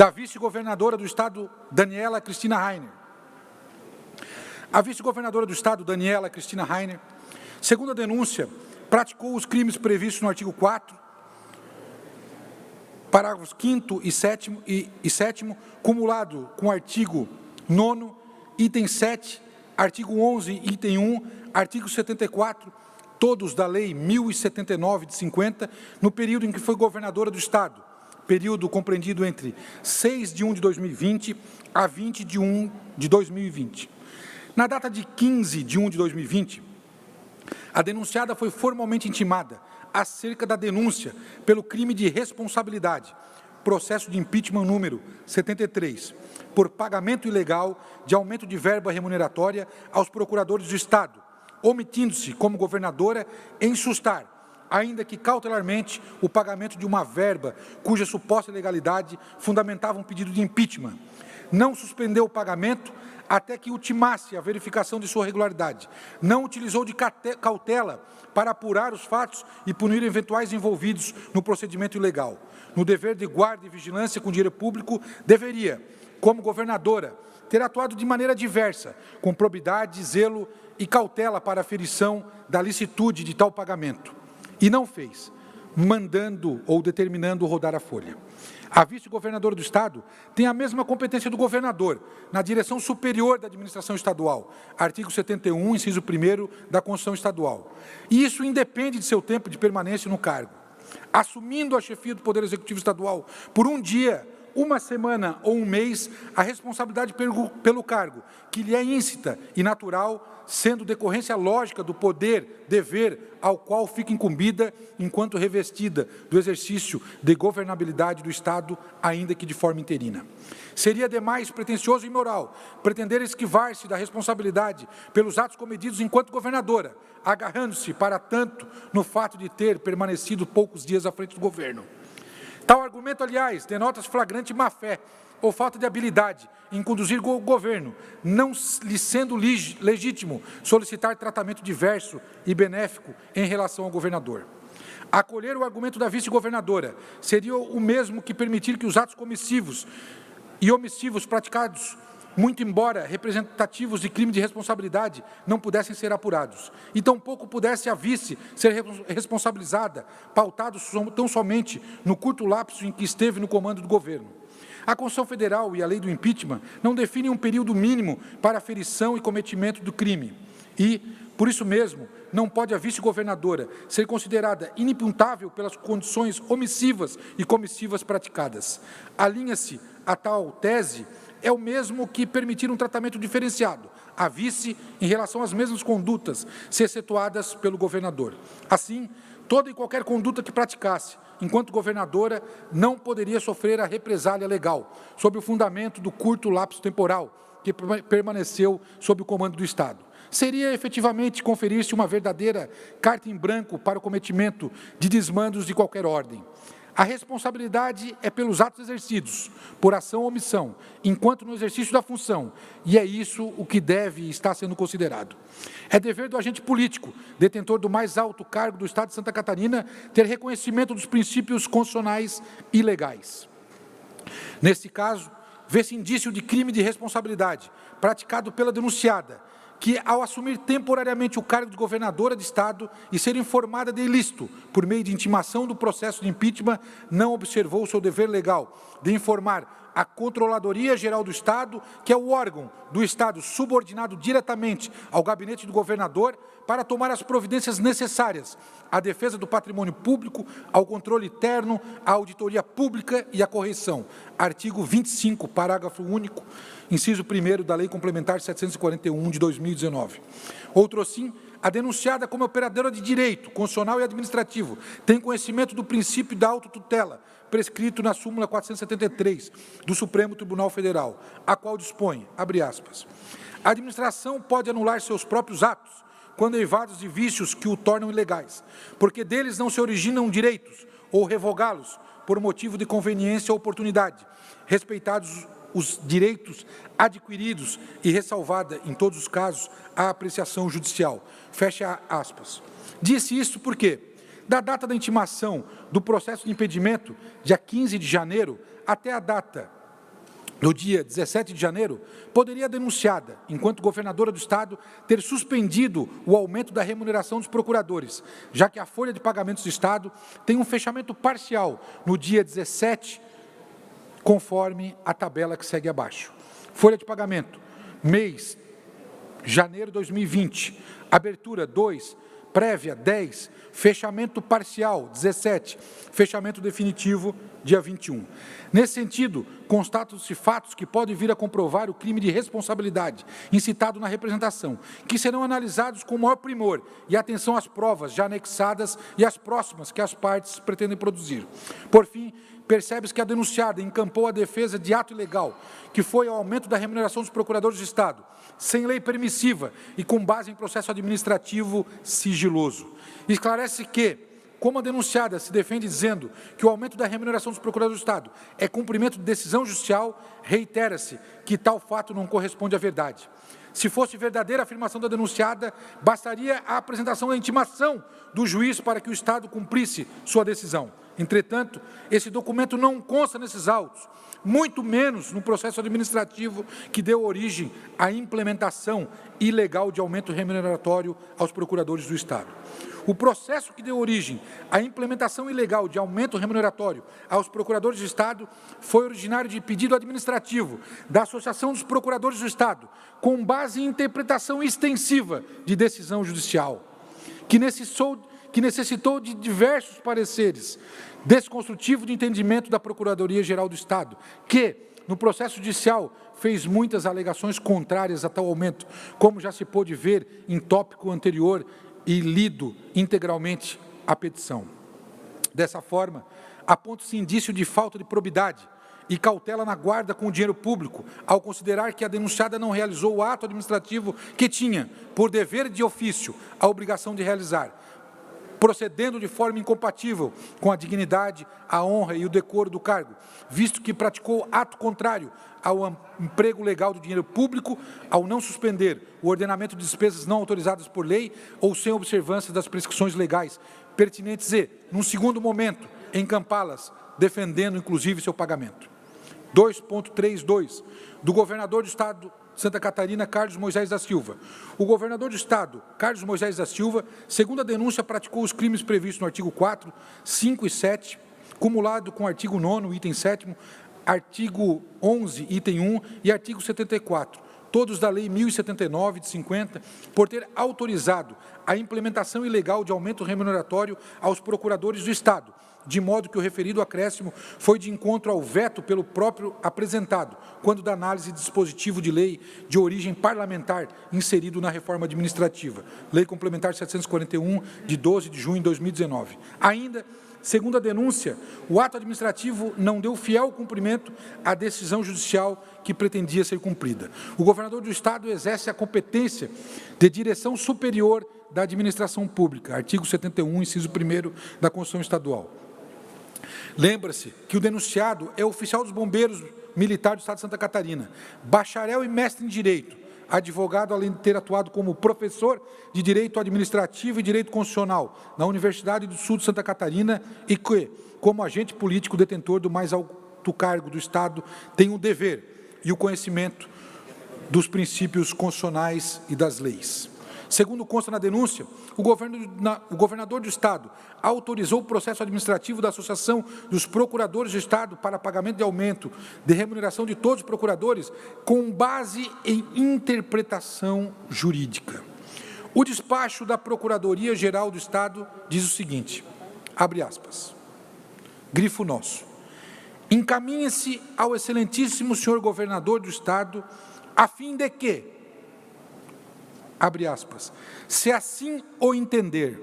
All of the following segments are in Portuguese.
da vice-governadora do Estado, Daniela Cristina Rainer. A vice-governadora do Estado, Daniela Cristina Rainer, segundo a denúncia, praticou os crimes previstos no artigo 4, parágrafos 5º e 7º, cumulado com o artigo 9º, item 7, artigo 11, item 1, artigo 74, todos da Lei 1079 de 50, no período em que foi governadora do Estado, período compreendido entre 6 de 1 de 2020 a 20 de 1 de 2020. Na data de 15 de 1 de 2020, a denunciada foi formalmente intimada acerca da denúncia pelo crime de responsabilidade, processo de impeachment número 73, por pagamento ilegal de aumento de verba remuneratória aos procuradores do Estado, omitindo-se como governadora em sustar, ainda que cautelarmente, o pagamento de uma verba cuja suposta ilegalidade fundamentava um pedido de impeachment. Não suspendeu o pagamento até que ultimasse a verificação de sua regularidade. Não utilizou de cautela para apurar os fatos e punir eventuais envolvidos no procedimento ilegal. No dever de guarda e vigilância com dinheiro público, deveria, como governadora, ter atuado de maneira diversa, com probidade, zelo e cautela para a aferição da licitude de tal pagamento. E não fez, mandando ou determinando rodar a folha. A vice-governadora do Estado tem a mesma competência do governador, na direção superior da administração estadual, artigo 71, inciso 1º da Constituição Estadual. E isso independe de seu tempo de permanência no cargo. Assumindo a chefia do Poder Executivo Estadual por um dia, uma semana ou um mês, a responsabilidade pelo cargo, que lhe é íncita e natural, sendo decorrência lógica do poder, dever, ao qual fica incumbida, enquanto revestida do exercício de governabilidade do Estado, ainda que de forma interina. Seria demais pretensioso e imoral pretender esquivar-se da responsabilidade pelos atos cometidos enquanto governadora, agarrando-se, para tanto, no fato de ter permanecido poucos dias à frente do governo. Tal argumento, aliás, denota flagrante má-fé ou falta de habilidade em conduzir o governo, não lhe sendo legítimo solicitar tratamento diverso e benéfico em relação ao governador. Acolher o argumento da vice-governadora seria o mesmo que permitir que os atos comissivos e omissivos praticados, muito embora representativos de crime de responsabilidade, não pudessem ser apurados. E tampouco pudesse a vice ser responsabilizada, pautado tão somente no curto lapso em que esteve no comando do governo. A Constituição Federal e a lei do impeachment não definem um período mínimo para aferição e cometimento do crime. E, por isso mesmo, não pode a vice-governadora ser considerada inimputável pelas condições omissivas e comissivas praticadas. Alinha-se a tal tese é o mesmo que permitir um tratamento diferenciado à vice em relação às mesmas condutas se excetuadas pelo governador. Assim, toda e qualquer conduta que praticasse, enquanto governadora, não poderia sofrer a represália legal, sob o fundamento do curto lapso temporal que permaneceu sob o comando do Estado. Seria efetivamente conferir-se uma verdadeira carta em branco para o cometimento de desmandos de qualquer ordem. A responsabilidade é pelos atos exercidos, por ação ou omissão, enquanto no exercício da função, e é isso o que deve estar sendo considerado. É dever do agente político, detentor do mais alto cargo do Estado de Santa Catarina, ter reconhecimento dos princípios constitucionais e legais. Nesse caso, vê-se indício de crime de responsabilidade, praticado pela denunciada, que, ao assumir temporariamente o cargo de governadora de Estado e ser informada de ilícito, por meio de intimação do processo de impeachment, não observou o seu dever legal de informar a Controladoria Geral do Estado, que é o órgão do Estado subordinado diretamente ao gabinete do governador, para tomar as providências necessárias à defesa do patrimônio público, ao controle interno, à auditoria pública e à correição. Artigo 25, parágrafo único, inciso 1º da Lei Complementar 741 de 2019. Outro assim, a denunciada como operadora de direito constitucional e administrativo tem conhecimento do princípio da autotutela, prescrito na súmula 473 do Supremo Tribunal Federal, a qual dispõe, abre aspas, a administração pode anular seus próprios atos quando eivados de vícios que o tornam ilegais, porque deles não se originam direitos, ou revogá-los por motivo de conveniência ou oportunidade, respeitados os direitos adquiridos e ressalvada, em todos os casos, a apreciação judicial. Fecha aspas. Disse isso porque, da data da intimação do processo de impedimento, dia 15 de janeiro, até a data no dia 17 de janeiro, poderia a denunciada, enquanto governadora do Estado, ter suspendido o aumento da remuneração dos procuradores, já que a folha de pagamentos do Estado tem um fechamento parcial no dia 17, conforme a tabela que segue abaixo. Folha de pagamento, mês, janeiro de 2020, abertura 2, prévia 10, fechamento parcial 17, fechamento definitivo dia 21. Nesse sentido, constatam-se fatos que podem vir a comprovar o crime de responsabilidade incitado na representação, que serão analisados com maior primor e atenção às provas já anexadas e às próximas que as partes pretendem produzir. Por fim, percebe-se que a denunciada encampou a defesa de ato ilegal, que foi o aumento da remuneração dos procuradores de Estado, sem lei permissiva e com base em processo administrativo sigiloso. Esclarece que, como a denunciada se defende dizendo que o aumento da remuneração dos procuradores do Estado é cumprimento de decisão judicial, reitera-se que tal fato não corresponde à verdade. Se fosse verdadeira a afirmação da denunciada, bastaria a apresentação da intimação do juiz para que o Estado cumprisse sua decisão. Entretanto, esse documento não consta nesses autos, muito menos no processo administrativo que deu origem à implementação ilegal de aumento remuneratório aos procuradores do Estado. O processo que deu origem à implementação ilegal de aumento remuneratório aos procuradores do Estado foi originário de pedido administrativo da Associação dos Procuradores do Estado, com base em interpretação extensiva de decisão judicial, que necessitou de diversos pareceres, desconstrutivo de entendimento da Procuradoria-Geral do Estado, que, no processo judicial, fez muitas alegações contrárias a tal aumento, como já se pôde ver em tópico anterior e lido integralmente a petição. Dessa forma, aponta-se indício de falta de probidade e cautela na guarda com o dinheiro público, ao considerar que a denunciada não realizou o ato administrativo que tinha, por dever de ofício, a obrigação de realizar, procedendo de forma incompatível com a dignidade, a honra e o decoro do cargo, visto que praticou ato contrário ao emprego legal do dinheiro público, ao não suspender o ordenamento de despesas não autorizadas por lei ou sem observância das prescrições legais pertinentes e, num segundo momento, encampá-las, defendendo inclusive seu pagamento. 2.32, do governador do Estado de Santa Catarina, Carlos Moisés da Silva. O governador do Estado, Carlos Moisés da Silva, segundo a denúncia, praticou os crimes previstos no artigo 4, 5 e 7, cumulado com o artigo 9º, item 7º, artigo 11, item 1 e artigo 74, todos da Lei 1079, de 50, por ter autorizado a implementação ilegal de aumento remuneratório aos procuradores do Estado, de modo que o referido acréscimo foi de encontro ao veto pelo próprio apresentado, quando da análise de dispositivo de lei de origem parlamentar inserido na reforma administrativa, Lei Complementar 741, de 12 de junho de 2019. Ainda, segundo a denúncia, o ato administrativo não deu fiel cumprimento à decisão judicial que pretendia ser cumprida. O governador do Estado exerce a competência de direção superior da administração pública, artigo 71, inciso 1º da Constituição Estadual. Lembra-se que o denunciado é oficial dos bombeiros militar do Estado de Santa Catarina, bacharel e mestre em Direito, advogado, além de ter atuado como professor de Direito Administrativo e Direito Constitucional na Universidade do Sul de Santa Catarina e que, como agente político detentor do mais alto cargo do Estado, tem o dever e o conhecimento dos princípios constitucionais e das leis. Segundo consta na denúncia, o governador do Estado autorizou o processo administrativo da Associação dos Procuradores do Estado para pagamento de aumento de remuneração de todos os procuradores com base em interpretação jurídica. O despacho da Procuradoria-Geral do Estado diz o seguinte, abre aspas, grifo nosso, encaminhe-se ao excelentíssimo senhor governador do Estado a fim de que, abre aspas, se assim o entender,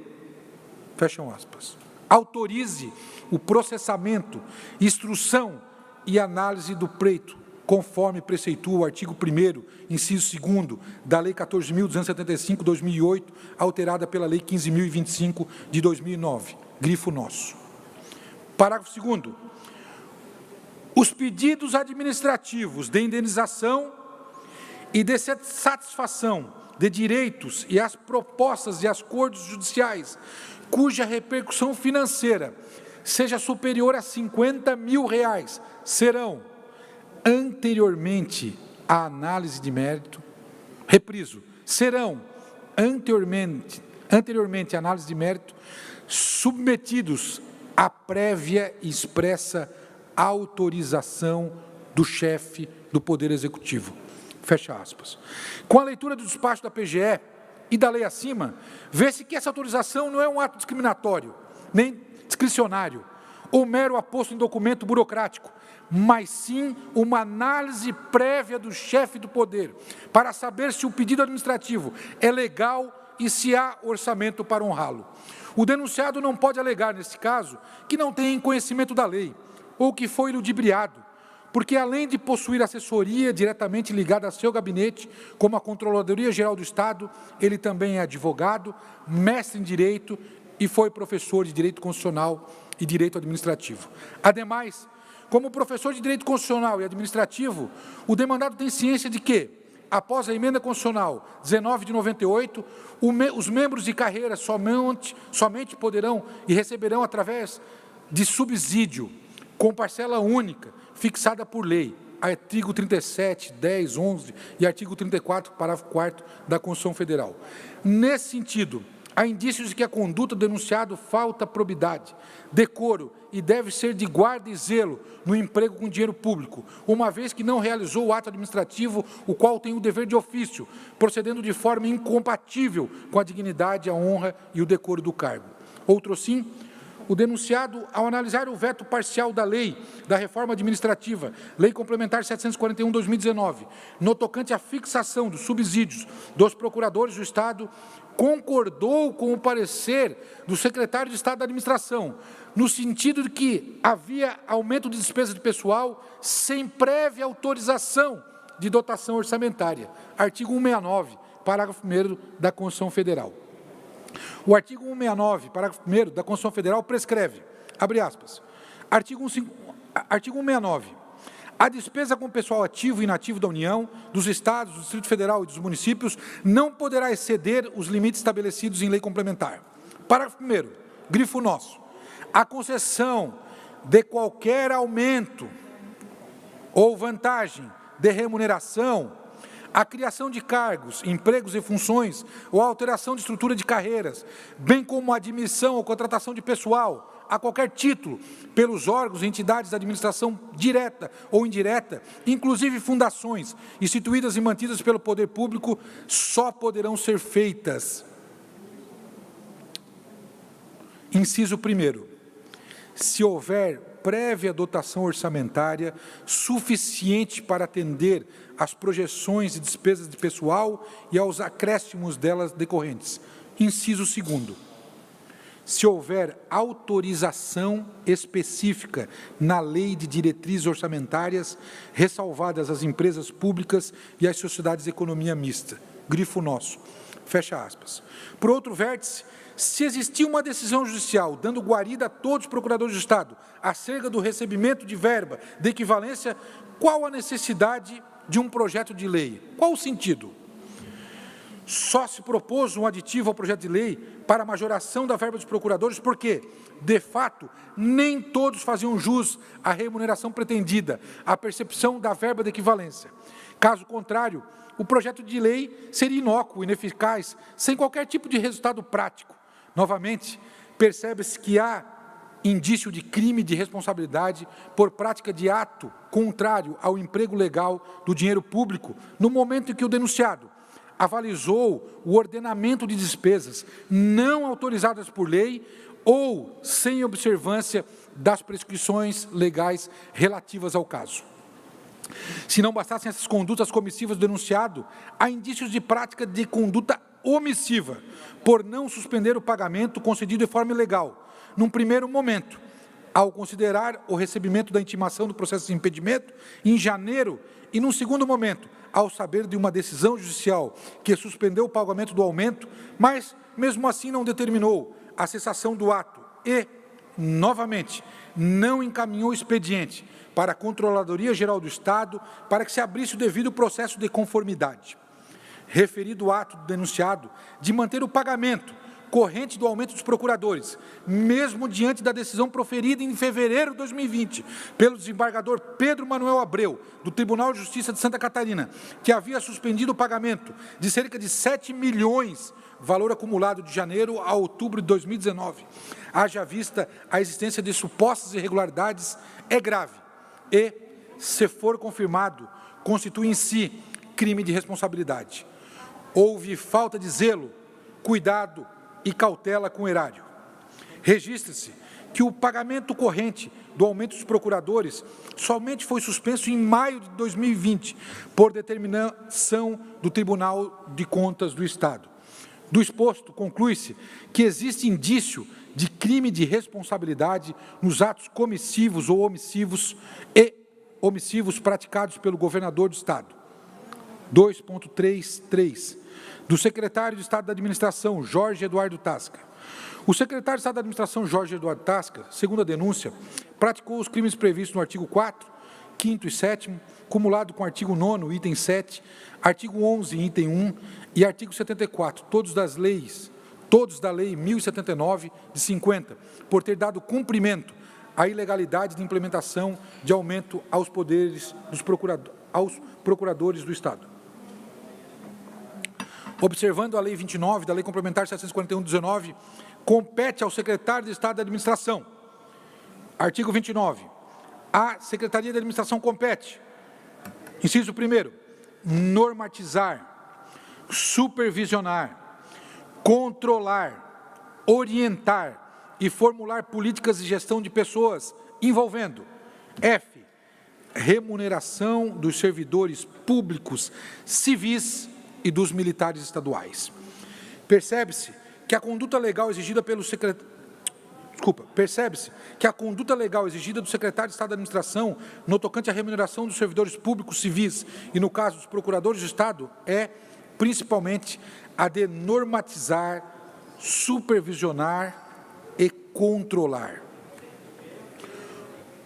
fecham aspas, autorize o processamento, instrução e análise do pleito, conforme preceitua o artigo 1º, inciso 2º, da Lei 14.275, 2008, alterada pela Lei 15.025, de 2009, grifo nosso. Parágrafo 2º. Os pedidos administrativos de indenização e de satisfação de direitos e as propostas de acordos judiciais, cuja repercussão financeira seja superior a R$50 mil, serão anteriormente à análise de mérito, repriso, serão anteriormente à análise de mérito, submetidos à prévia e expressa autorização do chefe do Poder Executivo. Fecha aspas. Com a leitura do despacho da PGE e da lei acima, vê-se que essa autorização não é um ato discriminatório, nem discricionário, ou mero aposto em documento burocrático, mas sim uma análise prévia do chefe do poder, para saber se o pedido administrativo é legal e se há orçamento para honrá-lo. O denunciado não pode alegar, nesse caso, que não tem conhecimento da lei, ou que foi ludibriado, porque além de possuir assessoria diretamente ligada a seu gabinete, como a Controladoria Geral do Estado, ele também é advogado, mestre em Direito e foi professor de Direito Constitucional e Direito Administrativo. Ademais, como professor de Direito Constitucional e Administrativo, o demandado tem ciência de que, após a Emenda Constitucional 19 de 98, os membros de carreira somente poderão e receberão através de subsídio, com parcela única, fixada por lei, artigo 37, 10, 11 e artigo 34, parágrafo 4º da Constituição Federal. Nesse sentido, há indícios de que a conduta do denunciado falta probidade, decoro e deve ser de guarda e zelo no emprego com dinheiro público, uma vez que não realizou o ato administrativo, o qual tem o dever de ofício, procedendo de forma incompatível com a dignidade, a honra e o decoro do cargo. Outro sim, o denunciado, ao analisar o veto parcial da lei da reforma administrativa, Lei Complementar 741/2019, no tocante à fixação dos subsídios dos procuradores do Estado, concordou com o parecer do secretário de Estado da Administração, no sentido de que havia aumento de despesa de pessoal sem prévia autorização de dotação orçamentária. Artigo 169, parágrafo 1º da Constituição Federal. O artigo 169, parágrafo 1º da Constituição Federal prescreve, abre aspas, artigo 169, a despesa com pessoal ativo e inativo da União, dos Estados, do Distrito Federal e dos municípios não poderá exceder os limites estabelecidos em lei complementar. Parágrafo 1º, grifo nosso, a concessão de qualquer aumento ou vantagem de remuneração, a criação de cargos, empregos e funções ou a alteração de estrutura de carreiras, bem como a admissão ou contratação de pessoal, a qualquer título, pelos órgãos e entidades da administração direta ou indireta, inclusive fundações, instituídas e mantidas pelo poder público, só poderão ser feitas. Inciso 1º, se houver prévia dotação orçamentária suficiente para atender às projeções de despesas de pessoal e aos acréscimos delas decorrentes. Inciso 2º, se houver autorização específica na Lei de Diretrizes Orçamentárias, ressalvadas as empresas públicas e as sociedades de economia mista. Grifo nosso. Fecha aspas. Por outro vértice, se existir uma decisão judicial dando guarida a todos os procuradores do Estado acerca do recebimento de verba de equivalência, qual a necessidade de um projeto de lei? Qual o sentido? Só se propôs um aditivo ao projeto de lei para a majoração da verba dos procuradores, porque, de fato, nem todos faziam jus à remuneração pretendida, à percepção da verba de equivalência. Caso contrário, o projeto de lei seria inócuo, ineficaz, sem qualquer tipo de resultado prático. Novamente, percebe-se que há indício de crime de responsabilidade por prática de ato contrário ao emprego legal do dinheiro público, no momento em que o denunciado avalizou o ordenamento de despesas não autorizadas por lei ou sem observância das prescrições legais relativas ao caso. Se não bastassem essas condutas comissivas do denunciado, há indícios de prática de conduta omissiva, por não suspender o pagamento concedido de forma ilegal, num primeiro momento, ao considerar o recebimento da intimação do processo de impedimento em janeiro e, num segundo momento, ao saber de uma decisão judicial que suspendeu o pagamento do aumento, mas, mesmo assim, não determinou a cessação do ato e, novamente, não encaminhou o expediente para a Controladoria Geral do Estado para que se abrisse o devido processo de conformidade. Referido o ato do denunciado de manter o pagamento corrente do aumento dos procuradores, mesmo diante da decisão proferida em fevereiro de 2020 pelo desembargador Pedro Manuel Abreu, do Tribunal de Justiça de Santa Catarina, que havia suspendido o pagamento de cerca de 7 milhões, valor acumulado de janeiro a outubro de 2019, haja vista a existência de supostas irregularidades, é grave e, se for confirmado, constitui em si crime de responsabilidade. Houve falta de zelo, cuidado e cautela com o erário. Registre-se que o pagamento corrente do aumento dos procuradores somente foi suspenso em maio de 2020, por determinação do Tribunal de Contas do Estado. Do exposto, conclui-se que existe indício de crime de responsabilidade nos atos comissivos ou omissivos praticados pelo governador do Estado. 2.33. Do secretário de Estado da Administração, Jorge Eduardo Tasca. O secretário de Estado da Administração, Jorge Eduardo Tasca, segundo a denúncia, praticou os crimes previstos no artigo 4, 5º e 7º, cumulado com o artigo 9º, item 7, artigo 11, item 1 e artigo 74, todos da Lei 1079, de 50, por ter dado cumprimento à ilegalidade de implementação de aumento aos poderes dos procuradores do Estado. Observando a Lei 29, da Lei Complementar 741/19, compete ao secretário de Estado da Administração. Artigo 29. A Secretaria de Administração compete, inciso 1º, normatizar, supervisionar, controlar, orientar e formular políticas de gestão de pessoas envolvendo F. Remuneração dos servidores públicos civis e dos militares estaduais. Percebe-se que a conduta legal exigida pelo Percebe-se que a conduta legal exigida do secretário de Estado da Administração no tocante à remuneração dos servidores públicos civis e, no caso dos procuradores de Estado, é, principalmente, a de normatizar, supervisionar e controlar.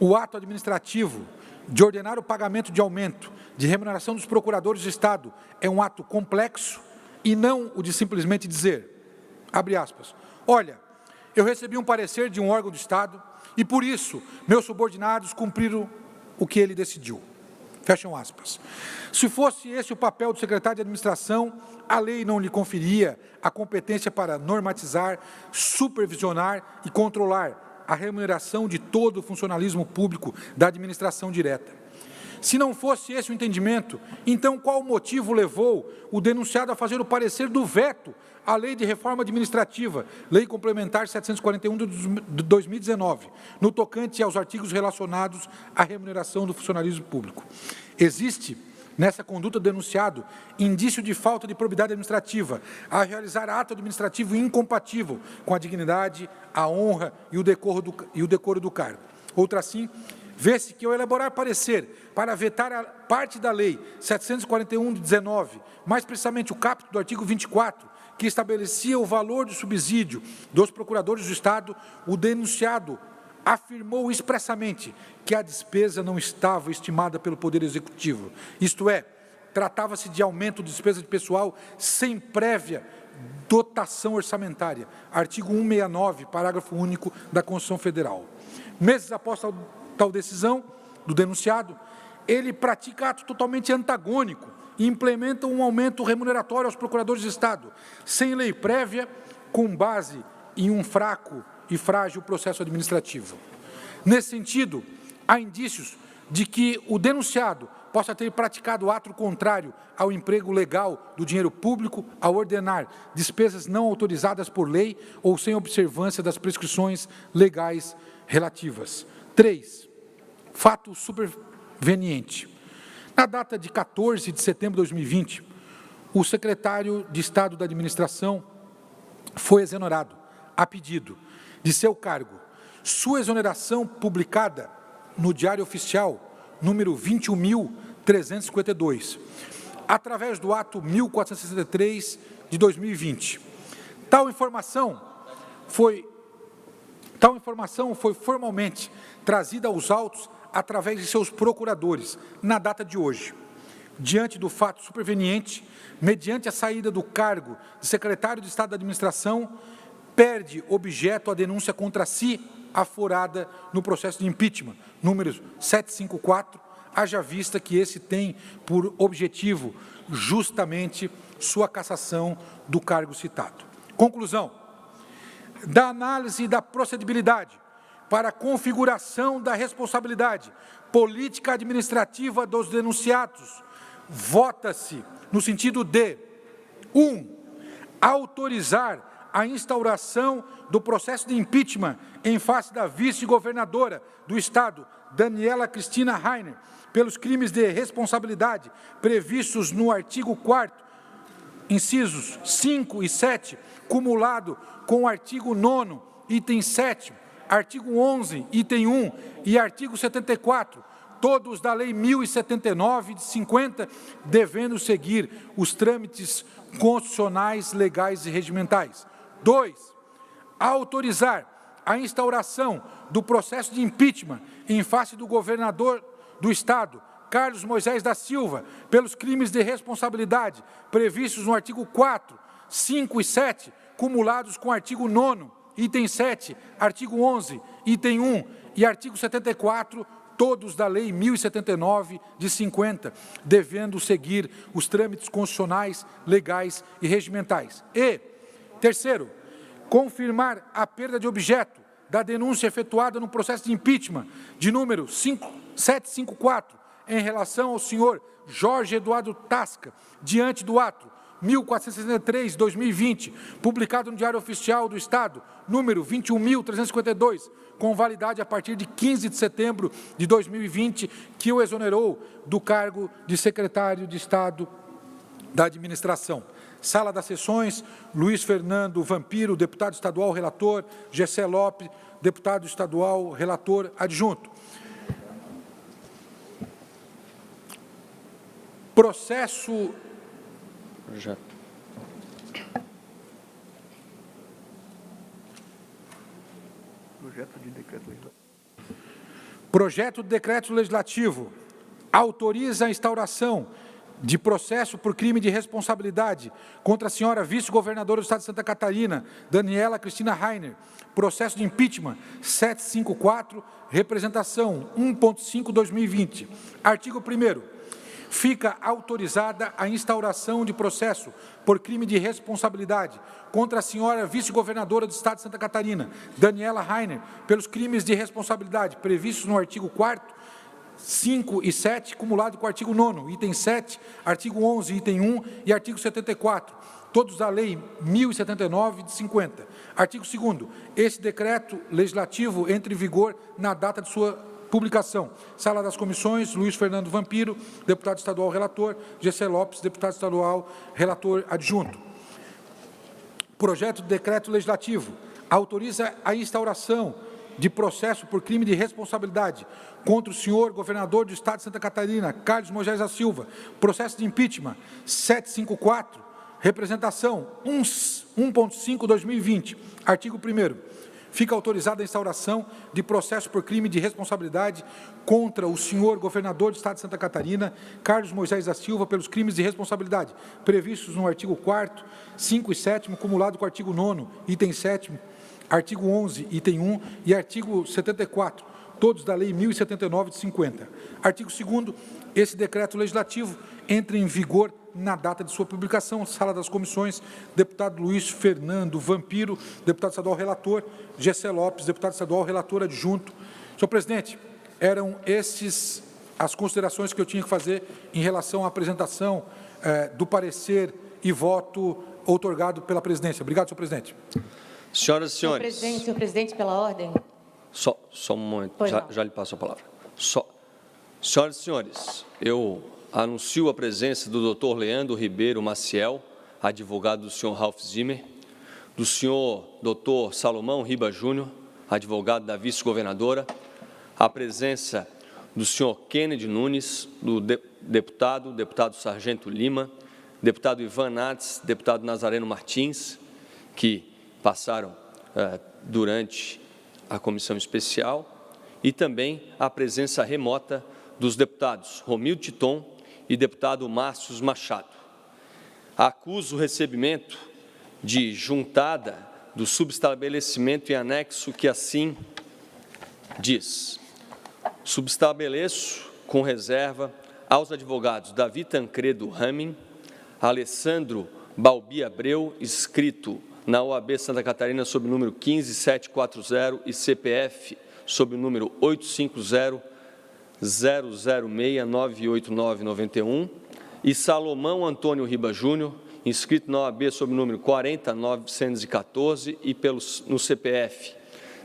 O ato administrativo de ordenar o pagamento de aumento de remuneração dos procuradores de Estado é um ato complexo e não o de simplesmente dizer, abre aspas, olha, eu recebi um parecer de um órgão do Estado e, por isso, meus subordinados cumpriram o que ele decidiu. Fecham aspas. Se fosse esse o papel do secretário de Administração, a lei não lhe conferia a competência para normatizar, supervisionar e controlar a remuneração de todo o funcionalismo público da administração direta. Se não fosse esse o entendimento, então qual o motivo levou o denunciado a fazer o parecer do veto à Lei de Reforma Administrativa, Lei Complementar 741 de 2019, no tocante aos artigos relacionados à remuneração do funcionalismo público? Existe, nessa conduta do denunciado, indício de falta de probidade administrativa a realizar ato administrativo incompatível com a dignidade, a honra e o decoro do cargo. Outra assim, vê-se que ao elaborar parecer para vetar a parte da Lei 741 de 19, mais precisamente o caput do artigo 24, que estabelecia o valor do subsídio dos procuradores do Estado, o denunciado afirmou expressamente que a despesa não estava estimada pelo Poder Executivo, isto é, tratava-se de aumento de despesa de pessoal sem prévia dotação orçamentária, artigo 169, parágrafo único da Constituição Federal. Meses após tal decisão do denunciado, ele pratica ato totalmente antagônico e implementa um aumento remuneratório aos procuradores de Estado, sem lei prévia, com base em um fraco e frágil processo administrativo. Nesse sentido, há indícios de que o denunciado possa ter praticado ato contrário ao emprego legal do dinheiro público ao ordenar despesas não autorizadas por lei ou sem observância das prescrições legais relativas. 3. Fato superveniente. Na data de 14 de setembro de 2020, o secretário de Estado da Administração foi exonerado, a pedido de seu cargo. Sua exoneração publicada no Diário Oficial, número 21.352, através do ato 1463 de 2020. Tal informação foi formalmente trazida aos autos através de seus procuradores, na data de hoje. Diante do fato superveniente, mediante a saída do cargo de secretário de Estado da Administração, perde objeto a denúncia contra si aforada no processo de impeachment, número 754, haja vista que esse tem por objetivo justamente sua cassação do cargo citado. Conclusão. Da análise da procedibilidade para a configuração da responsabilidade política administrativa dos denunciados, vota-se no sentido de 1. Autorizar a instauração do processo de impeachment em face da vice-governadora do Estado, Daniela Cristina Rainer, pelos crimes de responsabilidade previstos no artigo 4º, incisos 5 e 7, cumulado com o artigo 9º, item 7, artigo 11, item 1 e artigo 74, todos da Lei 1079 de 50, devendo seguir os trâmites constitucionais, legais e regimentais. 2. Autorizar a instauração do processo de impeachment em face do governador do Estado, Carlos Moisés da Silva, pelos crimes de responsabilidade previstos no artigo 4, 5 e 7, cumulados com o artigo 9º, item 7, artigo 11, item 1 e artigo 74, todos da Lei 1079 de 50, devendo seguir os trâmites constitucionais, legais e regimentais. E, terceiro, confirmar a perda de objeto da denúncia efetuada no processo de impeachment de número 754, em relação ao senhor Jorge Eduardo Tasca, diante do ato 1463/2020, publicado no Diário Oficial do Estado, número 21.352, com validade a partir de 15 de setembro de 2020, que o exonerou do cargo de secretário de Estado da Administração. Sala das Sessões, Luiz Fernando Vampiro, deputado estadual relator, Gessé Lopes, deputado estadual relator adjunto. Processo... Projeto de decreto legislativo autoriza a instauração de processo por crime de responsabilidade contra a senhora vice-governadora do Estado de Santa Catarina, Daniela Cristina Rainer, processo de impeachment 754, representação 1.5/2020. Artigo 1º. Fica autorizada a instauração de processo por crime de responsabilidade contra a senhora vice-governadora do Estado de Santa Catarina, Daniela Rainer, pelos crimes de responsabilidade previstos no artigo 4º, 5 e 7, cumulado com o artigo 9º, item 7, artigo 11, item 1 e artigo 74, todos da Lei 1079 de 50. Artigo 2º. Esse decreto legislativo entra em vigor na data de sua publicação. Sala das Comissões, Luiz Fernando Vampiro, deputado estadual relator, Gessé Lopes, deputado estadual relator adjunto. Projeto de decreto legislativo autoriza a instauração de processo por crime de responsabilidade contra o senhor governador do Estado de Santa Catarina, Carlos Moisés da Silva, processo de impeachment 754, representação 1.5/2020, artigo 1º. Fica autorizada a instauração de processo por crime de responsabilidade contra o senhor governador do Estado de Santa Catarina, Carlos Moisés da Silva, pelos crimes de responsabilidade previstos no artigo 4º, 5 e 7º, cumulado com o artigo 9º, item 7º, artigo 11, item 1 e artigo 74, todos da Lei 1079 de 50. Artigo 2º. Esse decreto legislativo entra em vigor na data de sua publicação. Sala das Comissões, deputado Luiz Fernando Vampiro, deputado estadual relator, Gessé Lopes, deputado estadual relator adjunto. Senhor presidente, eram esses as considerações que eu tinha que fazer em relação à apresentação do parecer e voto outorgado pela presidência. Obrigado, senhor presidente. Senhoras e senhores. Senhor presidente, pela ordem. Só um momento, já lhe passo a palavra. Senhoras e senhores, eu anuncio a presença do Dr. Leandro Ribeiro Maciel, advogado do senhor Ralph Zimmer, do senhor Dr. Salomão Riba Júnior, advogado da vice-governadora, a presença do senhor Kennedy Nunes, do deputado Sargento Lima, deputado Ivan Nats, deputado Nazareno Martins, que passaram durante a comissão especial, e também a presença remota dos deputados Romildo Titon e deputado Márcio Machado. Acuso o recebimento de juntada do subestabelecimento em anexo que assim diz. Subestabeleço, com reserva, aos advogados Davi Tancredo Ramin, Alessandro Balbi Abreu, inscrito na OAB Santa Catarina sob o número 15740 e CPF sob o número 850-006-98991, e Salomão Antônio Riba Júnior, inscrito na OAB sob o número 40914 e no CPF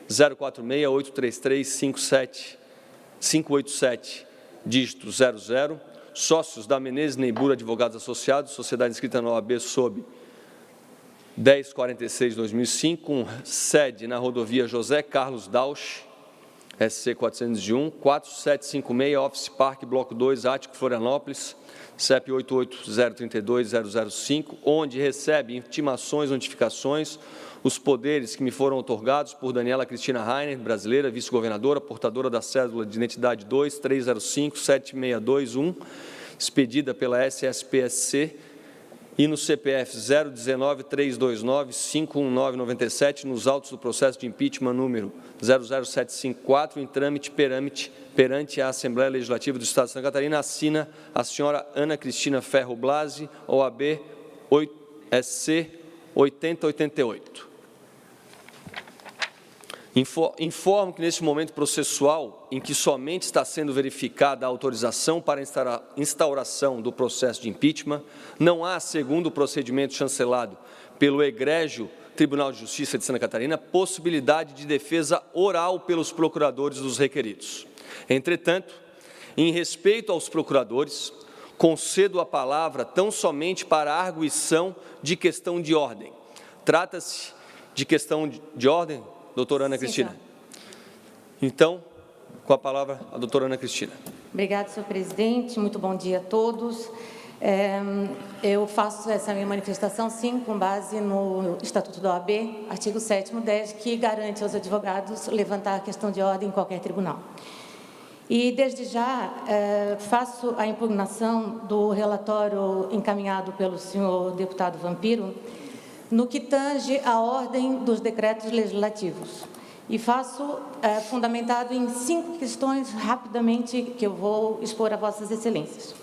046-833-587, dígito 00, sócios da Menezes Neibura Advogados Associados, sociedade inscrita na OAB sob 1046-2005, com sede na rodovia José Carlos Dausch, SC 401, 4756, Office Park, Bloco 2, Ático, Florianópolis, CEP 88032005, onde recebe intimações, notificações, os poderes que me foram otorgados por Daniela Cristina Rainer, brasileira, vice-governadora, portadora da cédula de identidade 230576221, expedida pela SSPSC, e no CPF 019-329-51997, nos autos do processo de impeachment número 00754, em trâmite perante a Assembleia Legislativa do Estado de Santa Catarina, assina a senhora Ana Cristina Ferro Blasi, OAB SC 8088. Informo que, neste momento processual, em que somente está sendo verificada a autorização para a instauração do processo de impeachment, não há, segundo o procedimento chancelado pelo egrégio Tribunal de Justiça de Santa Catarina, possibilidade de defesa oral pelos procuradores dos requeridos. Entretanto, em respeito aos procuradores, concedo a palavra tão somente para a arguição de questão de ordem. Trata-se de questão de ordem, doutora Ana Cristina. Senhor. Então, com a palavra, a doutora Ana Cristina. Obrigada, senhor presidente. Muito bom dia a todos. Eu faço essa minha manifestação, sim, com base no Estatuto da OAB, artigo 7º, 10, que garante aos advogados levantar a questão de ordem em qualquer tribunal. E, desde já, faço a impugnação do relatório encaminhado pelo senhor deputado Vampiro, no que tange à ordem dos decretos legislativos. E faço fundamentado em 5 questões, rapidamente, que eu vou expor a vossas excelências.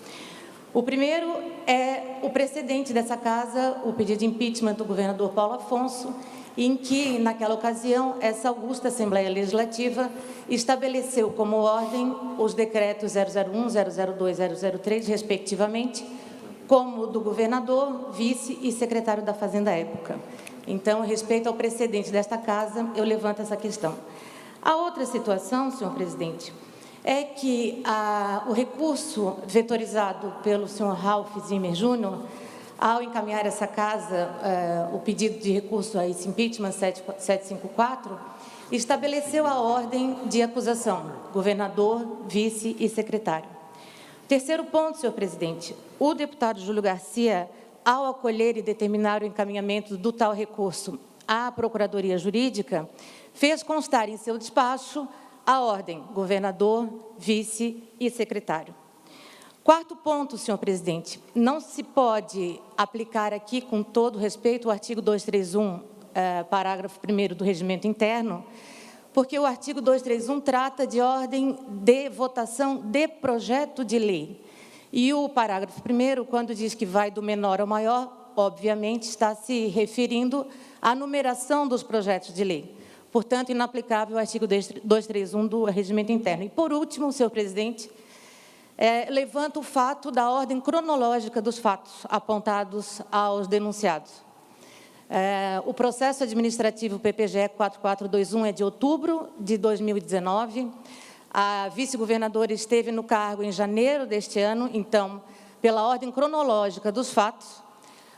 O primeiro é o precedente dessa casa, o pedido de impeachment do governador Paulo Afonso, em que, naquela ocasião, essa augusta Assembleia Legislativa estabeleceu como ordem os decretos 001, 002, 003, respectivamente, como do governador, vice e secretário da Fazenda à época. Então, respeito ao precedente desta casa, eu levanto essa questão. A outra situação, senhor presidente, é que o recurso vetorizado pelo senhor Ralph Zimmer Júnior, ao encaminhar essa casa, o pedido de recurso a esse impeachment 754, estabeleceu a ordem de acusação, governador, vice e secretário. Terceiro ponto, senhor presidente, o deputado Júlio Garcia, ao acolher e determinar o encaminhamento do tal recurso à Procuradoria Jurídica, fez constar em seu despacho a ordem governador, vice e secretário. Quarto ponto, senhor presidente, não se pode aplicar aqui, com todo respeito, o artigo 231, parágrafo 1º do Regimento Interno, porque o artigo 231 trata de ordem de votação de projeto de lei. E o parágrafo 1º, quando diz que vai do menor ao maior, obviamente está se referindo à numeração dos projetos de lei. Portanto, inaplicável o artigo 231 do Regimento Interno. E, por último, senhor presidente, levanto o fato da ordem cronológica dos fatos apontados aos denunciados. O processo administrativo PPGE 4421 é de outubro de 2019. A vice-governadora esteve no cargo em janeiro deste ano, então, pela ordem cronológica dos fatos,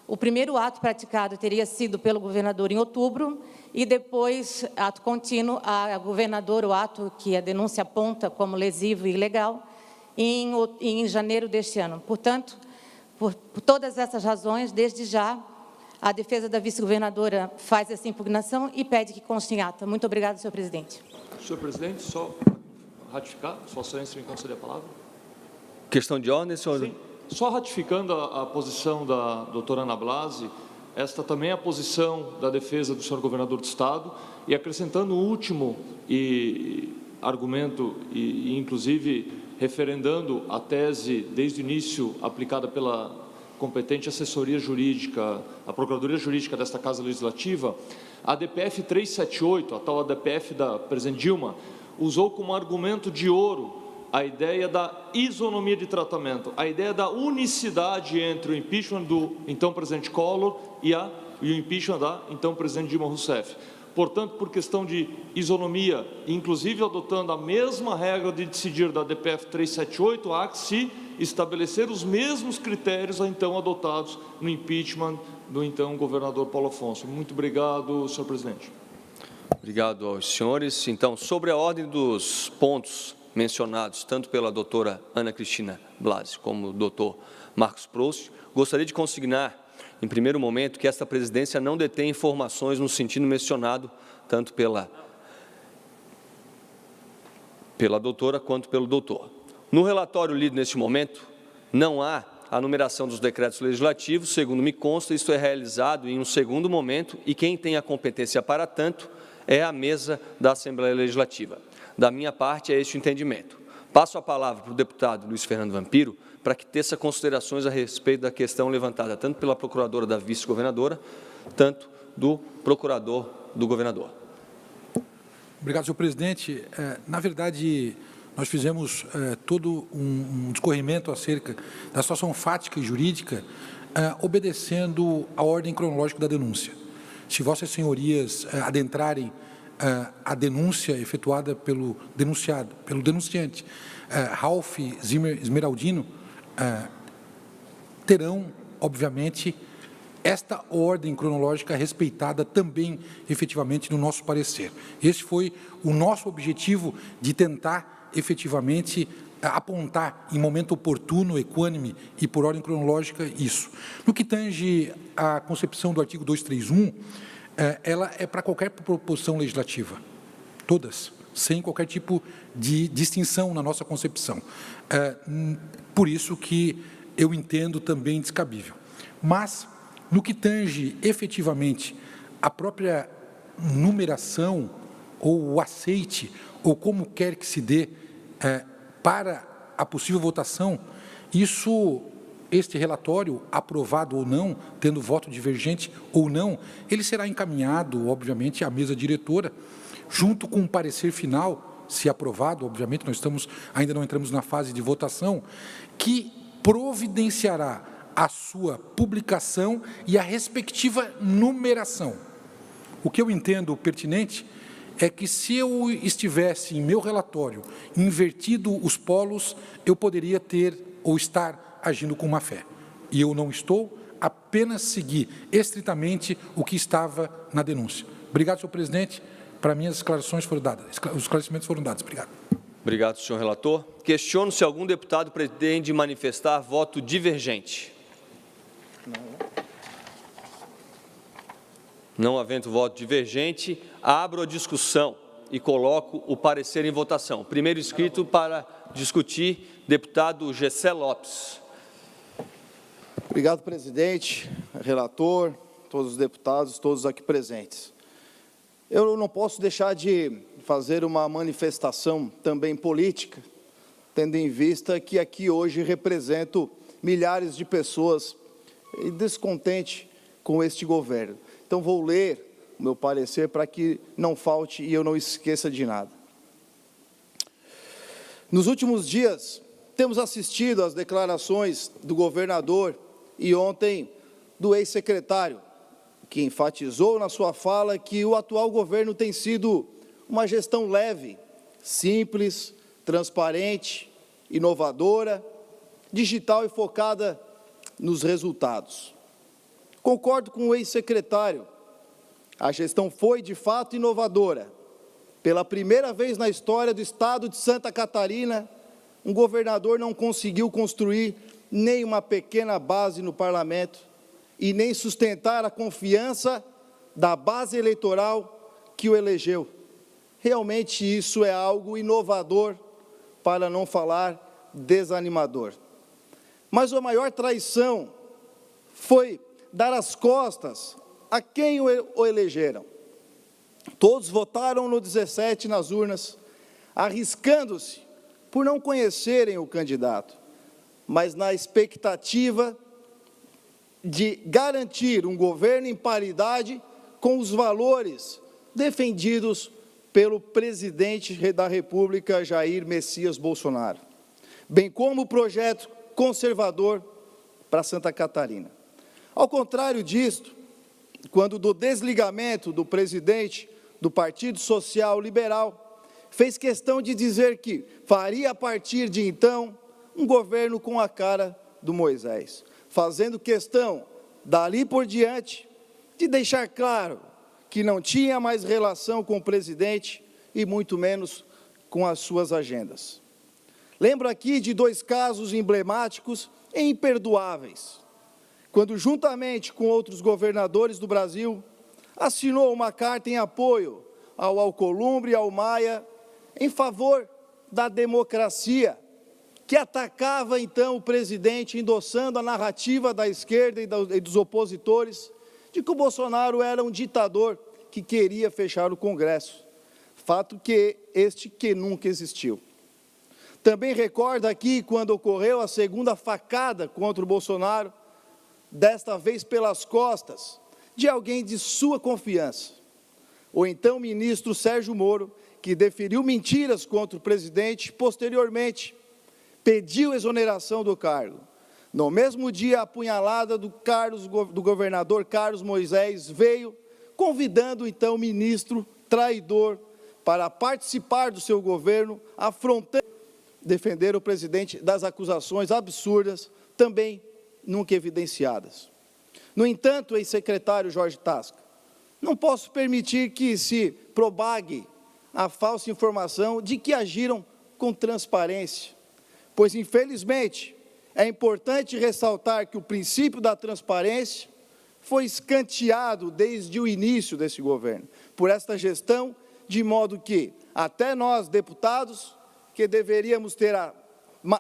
o primeiro ato praticado teria sido pelo governador em outubro e depois, ato contínuo, a governadora, o ato que a denúncia aponta como lesivo e ilegal, em janeiro deste ano. Portanto, por todas essas razões, desde já, a defesa da vice-governadora faz essa impugnação e pede que conste em ata. Muito obrigada, senhor presidente. Senhor presidente, só ratificar, Sua Excelência me concede a palavra. Questão de ordem, senhor? Sim. Só ratificando a posição da doutora Ana Blasi, esta também é a posição da defesa do senhor governador do Estado, e acrescentando o último argumento, e inclusive referendando a tese desde o início aplicada pela competente assessoria jurídica, a Procuradoria Jurídica desta Casa Legislativa, a ADPF 378, a tal ADPF da presidente Dilma, usou como argumento de ouro a ideia da isonomia de tratamento, a ideia da unicidade entre o impeachment do então presidente Collor e o impeachment da então presidente Dilma Rousseff. Portanto, por questão de isonomia, inclusive adotando a mesma regra de decidir da ADPF 378, há que se estabelecer os mesmos critérios então adotados no impeachment do então governador Paulo Afonso. Muito obrigado, senhor presidente. Obrigado aos senhores. Então, sobre a ordem dos pontos mencionados, tanto pela doutora Ana Cristina Blasi como o doutor Marcos Proust, gostaria de consignar, em primeiro momento, que esta presidência não detém informações no sentido mencionado, tanto pela doutora quanto pelo doutor. No relatório lido neste momento, não há a numeração dos decretos legislativos, segundo me consta, isto é realizado em um segundo momento, e quem tem a competência para tanto é a mesa da Assembleia Legislativa. Da minha parte, é este o entendimento. Passo a palavra para o deputado Luiz Fernando Vampiro, para que teça considerações a respeito da questão levantada tanto pela procuradora da vice-governadora, tanto do procurador do governador. Obrigado, senhor presidente. Na verdade, nós fizemos todo um discorrimento acerca da situação fática e jurídica, obedecendo a ordem cronológica da denúncia. Se vossas senhorias adentrarem a denúncia efetuada pelo denunciado, pelo denunciante, Ralph Zimmer Esmeraldino, terão, obviamente, esta ordem cronológica respeitada também, efetivamente, no nosso parecer. Esse foi o nosso objetivo de tentar, efetivamente, apontar em momento oportuno, equânime e por ordem cronológica isso. No que tange à concepção do artigo 231, ela é para qualquer proposição legislativa, todas, sem qualquer tipo de distinção na nossa concepção. Por isso que eu entendo também descabível. Mas, no que tange efetivamente a própria numeração ou o aceite, ou como quer que se dê para a possível votação, este relatório, aprovado ou não, tendo voto divergente ou não, ele será encaminhado, obviamente, à mesa diretora, junto com o parecer final, se aprovado, obviamente, ainda não entramos na fase de votação, que providenciará a sua publicação e a respectiva numeração. O que eu entendo pertinente é que, se eu estivesse em meu relatório invertido os polos, eu poderia ter ou estar agindo com má fé. E eu não estou, apenas segui estritamente o que estava na denúncia. Obrigado, senhor presidente. Para mim, as esclarações foram dadas, os esclarecimentos foram dados. Obrigado. Obrigado, senhor relator. Questiono se algum deputado pretende manifestar voto divergente. Não havendo voto divergente, abro a discussão e coloco o parecer em votação. Primeiro inscrito para discutir, deputado Gessé Lopes. Obrigado, presidente, relator, todos os deputados, todos aqui presentes. Eu não posso deixar de fazer uma manifestação também política, tendo em vista que aqui hoje represento milhares de pessoas descontentes com este governo. Então, vou ler o meu parecer para que não falte e eu não esqueça de nada. Nos últimos dias, temos assistido às declarações do governador e ontem do ex-secretário, que enfatizou na sua fala que o atual governo tem sido uma gestão leve, simples, transparente, inovadora, digital e focada nos resultados. Concordo com o ex-secretário. A gestão foi, de fato, inovadora. Pela primeira vez na história do estado de Santa Catarina, um governador não conseguiu construir nem uma pequena base no parlamento e nem sustentar a confiança da base eleitoral que o elegeu. Realmente isso é algo inovador, para não falar desanimador. Mas a maior traição foi dar as costas a quem o elegeram. Todos votaram no 17 nas urnas, arriscando-se por não conhecerem o candidato, mas na expectativa de garantir um governo em paridade com os valores defendidos pelo presidente da República, Jair Messias Bolsonaro, bem como o projeto conservador para Santa Catarina. Ao contrário disto, quando do desligamento do presidente do Partido Social Liberal, fez questão de dizer que faria a partir de então um governo com a cara do Moisés, fazendo questão, dali por diante, de deixar claro que não tinha mais relação com o presidente e muito menos com as suas agendas. Lembro aqui de 2 casos emblemáticos e imperdoáveis, quando, juntamente com outros governadores do Brasil, assinou uma carta em apoio ao Alcolumbre e ao Maia em favor da democracia, que atacava, então, o presidente, endossando a narrativa da esquerda e dos opositores, de que o Bolsonaro era um ditador que queria fechar o Congresso, fato que nunca existiu. Também recordo aqui quando ocorreu a segunda facada contra o Bolsonaro, desta vez pelas costas de alguém de sua confiança, o então ministro Sérgio Moro, que deferiu mentiras contra o presidente, posteriormente pediu exoneração do cargo. No mesmo dia, a apunhalada do governador Carlos Moisés veio, convidando então o ministro traidor para participar do seu governo, afrontando defender o presidente das acusações absurdas, também nunca evidenciadas. No entanto, ex-secretário Jorge Tasca, não posso permitir que se propague a falsa informação de que agiram com transparência, pois, infelizmente, é importante ressaltar que o princípio da transparência foi escanteado desde o início desse governo, por esta gestão, de modo que, até nós, deputados, que deveríamos ter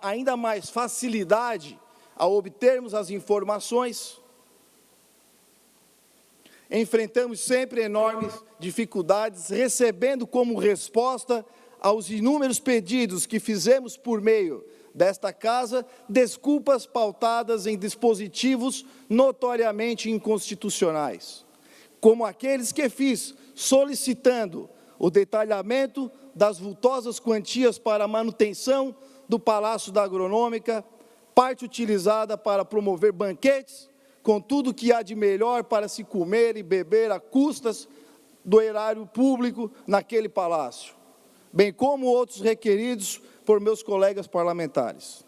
ainda mais facilidade ao obtermos as informações, enfrentamos sempre enormes dificuldades, recebendo como resposta aos inúmeros pedidos que fizemos por meio desta casa, desculpas pautadas em dispositivos notoriamente inconstitucionais, como aqueles que fiz solicitando o detalhamento das vultosas quantias para a manutenção do Palácio da Agronômica, parte utilizada para promover banquetes, com tudo que há de melhor para se comer e beber a custas do erário público naquele palácio, bem como outros requeridos por meus colegas parlamentares.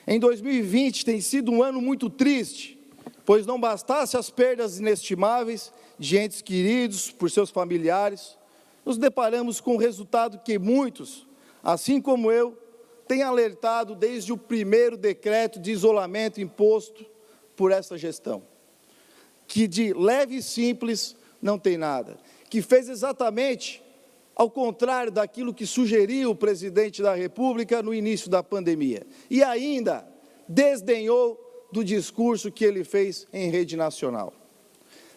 Em 2020 tem sido um ano muito triste, pois não bastasse as perdas inestimáveis de entes queridos por seus familiares, nos deparamos com o resultado que muitos, assim como eu, têm alertado desde o primeiro decreto de isolamento imposto por essa gestão, que de leve e simples não tem nada, que fez exatamente ao contrário daquilo que sugeriu o presidente da República no início da pandemia, e ainda desdenhou do discurso que ele fez em rede nacional.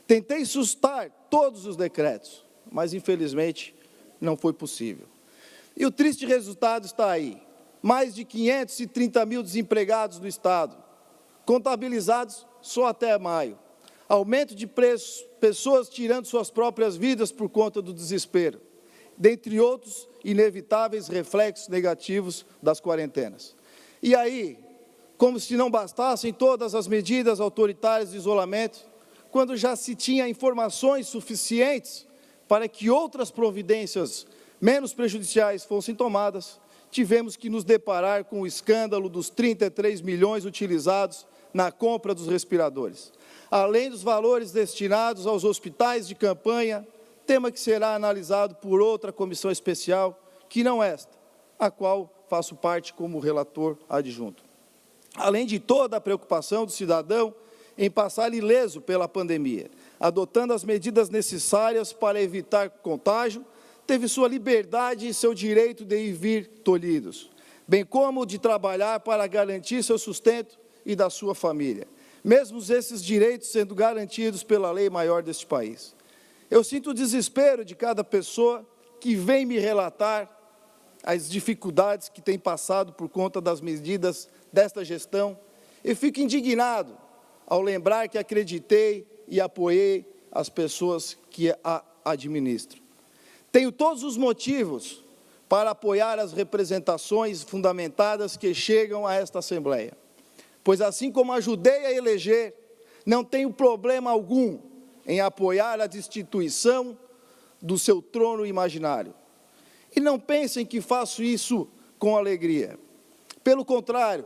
Tentei sustar todos os decretos, mas infelizmente não foi possível. E o triste resultado está aí, mais de 530 mil desempregados no Estado, contabilizados só até maio, aumento de preços, pessoas tirando suas próprias vidas por conta do desespero, dentre outros inevitáveis reflexos negativos das quarentenas. E aí, como se não bastassem todas as medidas autoritárias de isolamento, quando já se tinha informações suficientes para que outras providências menos prejudiciais fossem tomadas, tivemos que nos deparar com o escândalo dos 33 milhões utilizados na compra dos respiradores, além dos valores destinados aos hospitais de campanha, tema que será analisado por outra comissão especial, que não esta, a qual faço parte como relator adjunto. Além de toda a preocupação do cidadão em passar ileso pela pandemia, adotando as medidas necessárias para evitar contágio, teve sua liberdade e seu direito de ir e vir tolhidos, bem como de trabalhar para garantir seu sustento e da sua família, mesmo esses direitos sendo garantidos pela lei maior deste país. Eu sinto o desespero de cada pessoa que vem me relatar as dificuldades que tem passado por conta das medidas desta gestão, e fico indignado ao lembrar que acreditei e apoiei as pessoas que a administram. Tenho todos os motivos para apoiar as representações fundamentadas que chegam a esta Assembleia, pois assim como ajudei a eleger, não tenho problema algum em apoiar a destituição do seu trono imaginário. E não pensem que faço isso com alegria. Pelo contrário,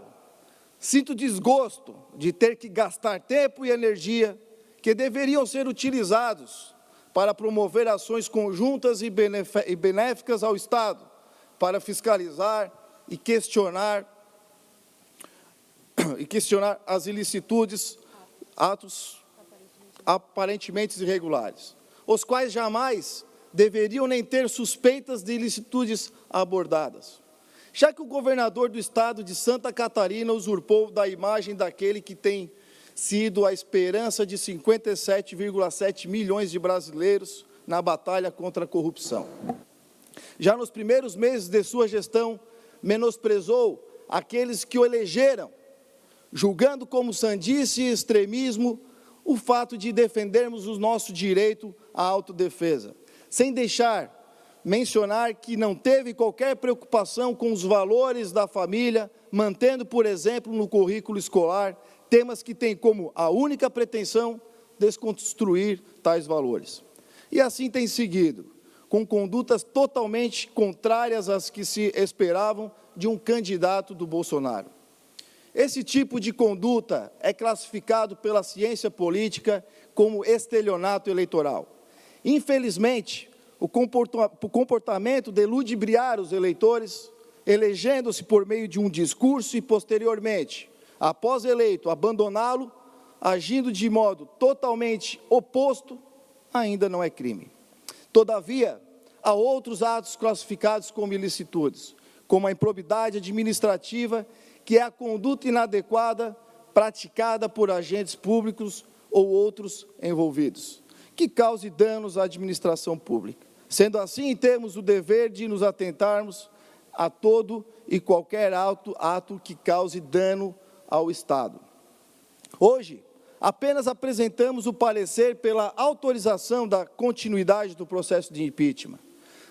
sinto desgosto de ter que gastar tempo e energia que deveriam ser utilizados para promover ações conjuntas e benéficas ao Estado, para fiscalizar e questionar as ilicitudes, atos aparentemente irregulares, os quais jamais deveriam nem ter suspeitas de ilicitudes abordadas, já que o governador do estado de Santa Catarina usurpou da imagem daquele que tem sido a esperança de 57,7 milhões de brasileiros na batalha contra a corrupção. Já nos primeiros meses de sua gestão, menosprezou aqueles que o elegeram, julgando como sandice e extremismo o fato de defendermos o nosso direito à autodefesa, sem deixar mencionar que não teve qualquer preocupação com os valores da família, mantendo, por exemplo, no currículo escolar, temas que têm como a única pretensão desconstruir tais valores. E assim tem seguido, com condutas totalmente contrárias às que se esperavam de um candidato do Bolsonaro. Esse tipo de conduta é classificado pela ciência política como estelionato eleitoral. Infelizmente, o comportamento de ludibriar os eleitores, elegendo-se por meio de um discurso e, posteriormente, após eleito, abandoná-lo, agindo de modo totalmente oposto, ainda não é crime. Todavia, há outros atos classificados como ilicitudes, como a improbidade administrativa, que é a conduta inadequada praticada por agentes públicos ou outros envolvidos, que cause danos à administração pública. Sendo assim, temos o dever de nos atentarmos a todo e qualquer ato que cause dano ao Estado. Hoje, apenas apresentamos o parecer pela autorização da continuidade do processo de impeachment,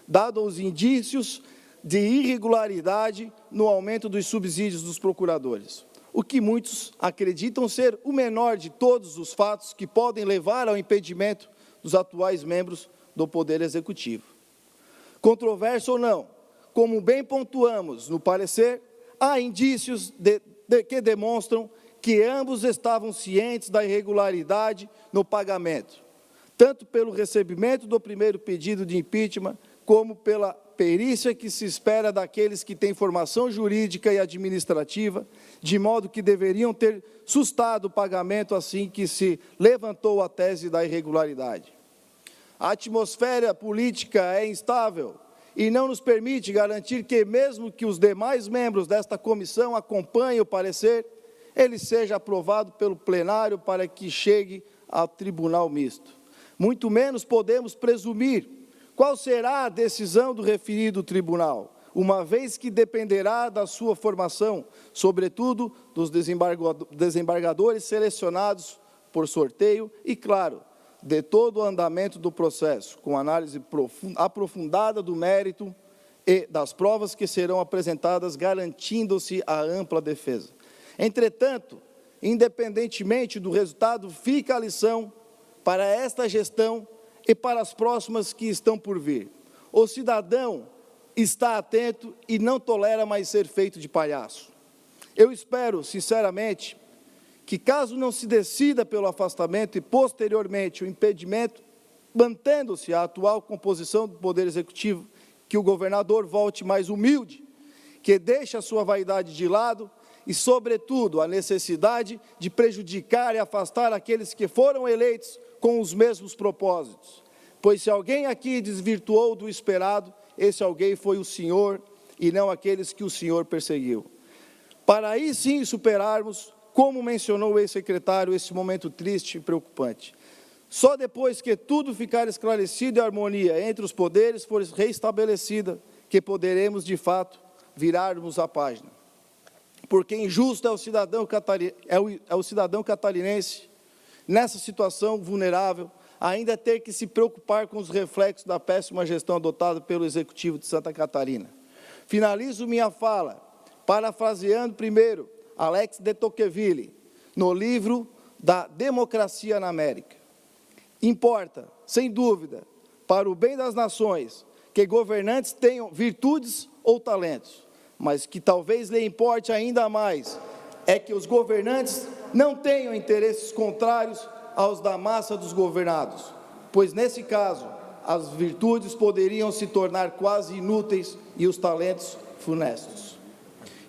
dado os indícios de irregularidade no aumento dos subsídios dos procuradores, o que muitos acreditam ser o menor de todos os fatos que podem levar ao impedimento dos atuais membros do Poder Executivo. Controverso ou não, como bem pontuamos no parecer, há indícios que demonstram que ambos estavam cientes da irregularidade no pagamento, tanto pelo recebimento do primeiro pedido de impeachment, como pela perícia que se espera daqueles que têm formação jurídica e administrativa, de modo que deveriam ter sustado o pagamento assim que se levantou a tese da irregularidade. A atmosfera política é instável e não nos permite garantir que, mesmo que os demais membros desta comissão acompanhem o parecer, ele seja aprovado pelo plenário para que chegue ao tribunal misto. Muito menos podemos presumir qual será a decisão do referido tribunal, uma vez que dependerá da sua formação, sobretudo dos desembargadores selecionados por sorteio e, claro, de todo o andamento do processo, com análise aprofundada do mérito e das provas que serão apresentadas, garantindo-se a ampla defesa. Entretanto, independentemente do resultado, fica a lição para esta gestão e para as próximas que estão por vir. O cidadão está atento e não tolera mais ser feito de palhaço. Eu espero, sinceramente, que caso não se decida pelo afastamento e, posteriormente, o impedimento, mantendo-se a atual composição do Poder Executivo, que o governador volte mais humilde, que deixe a sua vaidade de lado e, sobretudo, a necessidade de prejudicar e afastar aqueles que foram eleitos com os mesmos propósitos. Pois se alguém aqui desvirtuou do esperado, esse alguém foi o senhor e não aqueles que o senhor perseguiu. Para aí sim superarmos como mencionou o ex-secretário, esse momento triste e preocupante. Só depois que tudo ficar esclarecido e a harmonia entre os poderes for reestabelecida, que poderemos, de fato, virarmos a página. Porque injusto é o cidadão catarinense, nessa situação vulnerável, ainda ter que se preocupar com os reflexos da péssima gestão adotada pelo Executivo de Santa Catarina. Finalizo minha fala, parafraseando primeiro Alex de Tocqueville, no livro da Democracia na América. Importa, sem dúvida, para o bem das nações, que governantes tenham virtudes ou talentos, mas que talvez lhe importe ainda mais é que os governantes não tenham interesses contrários aos da massa dos governados, pois, nesse caso, as virtudes poderiam se tornar quase inúteis e os talentos funestos.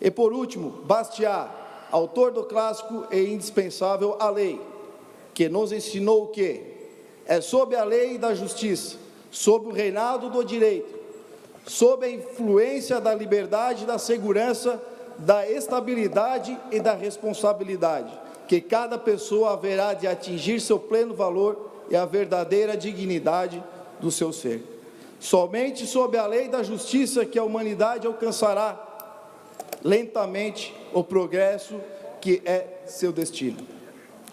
E, por último, Bastiat, autor do clássico e indispensável A Lei, que nos ensinou que é sob a lei e da justiça, sob o reinado do direito, sob a influência da liberdade, da segurança, da estabilidade e da responsabilidade, que cada pessoa haverá de atingir seu pleno valor e a verdadeira dignidade do seu ser. Somente sob a lei da justiça que a humanidade alcançará lentamente o progresso que é seu destino.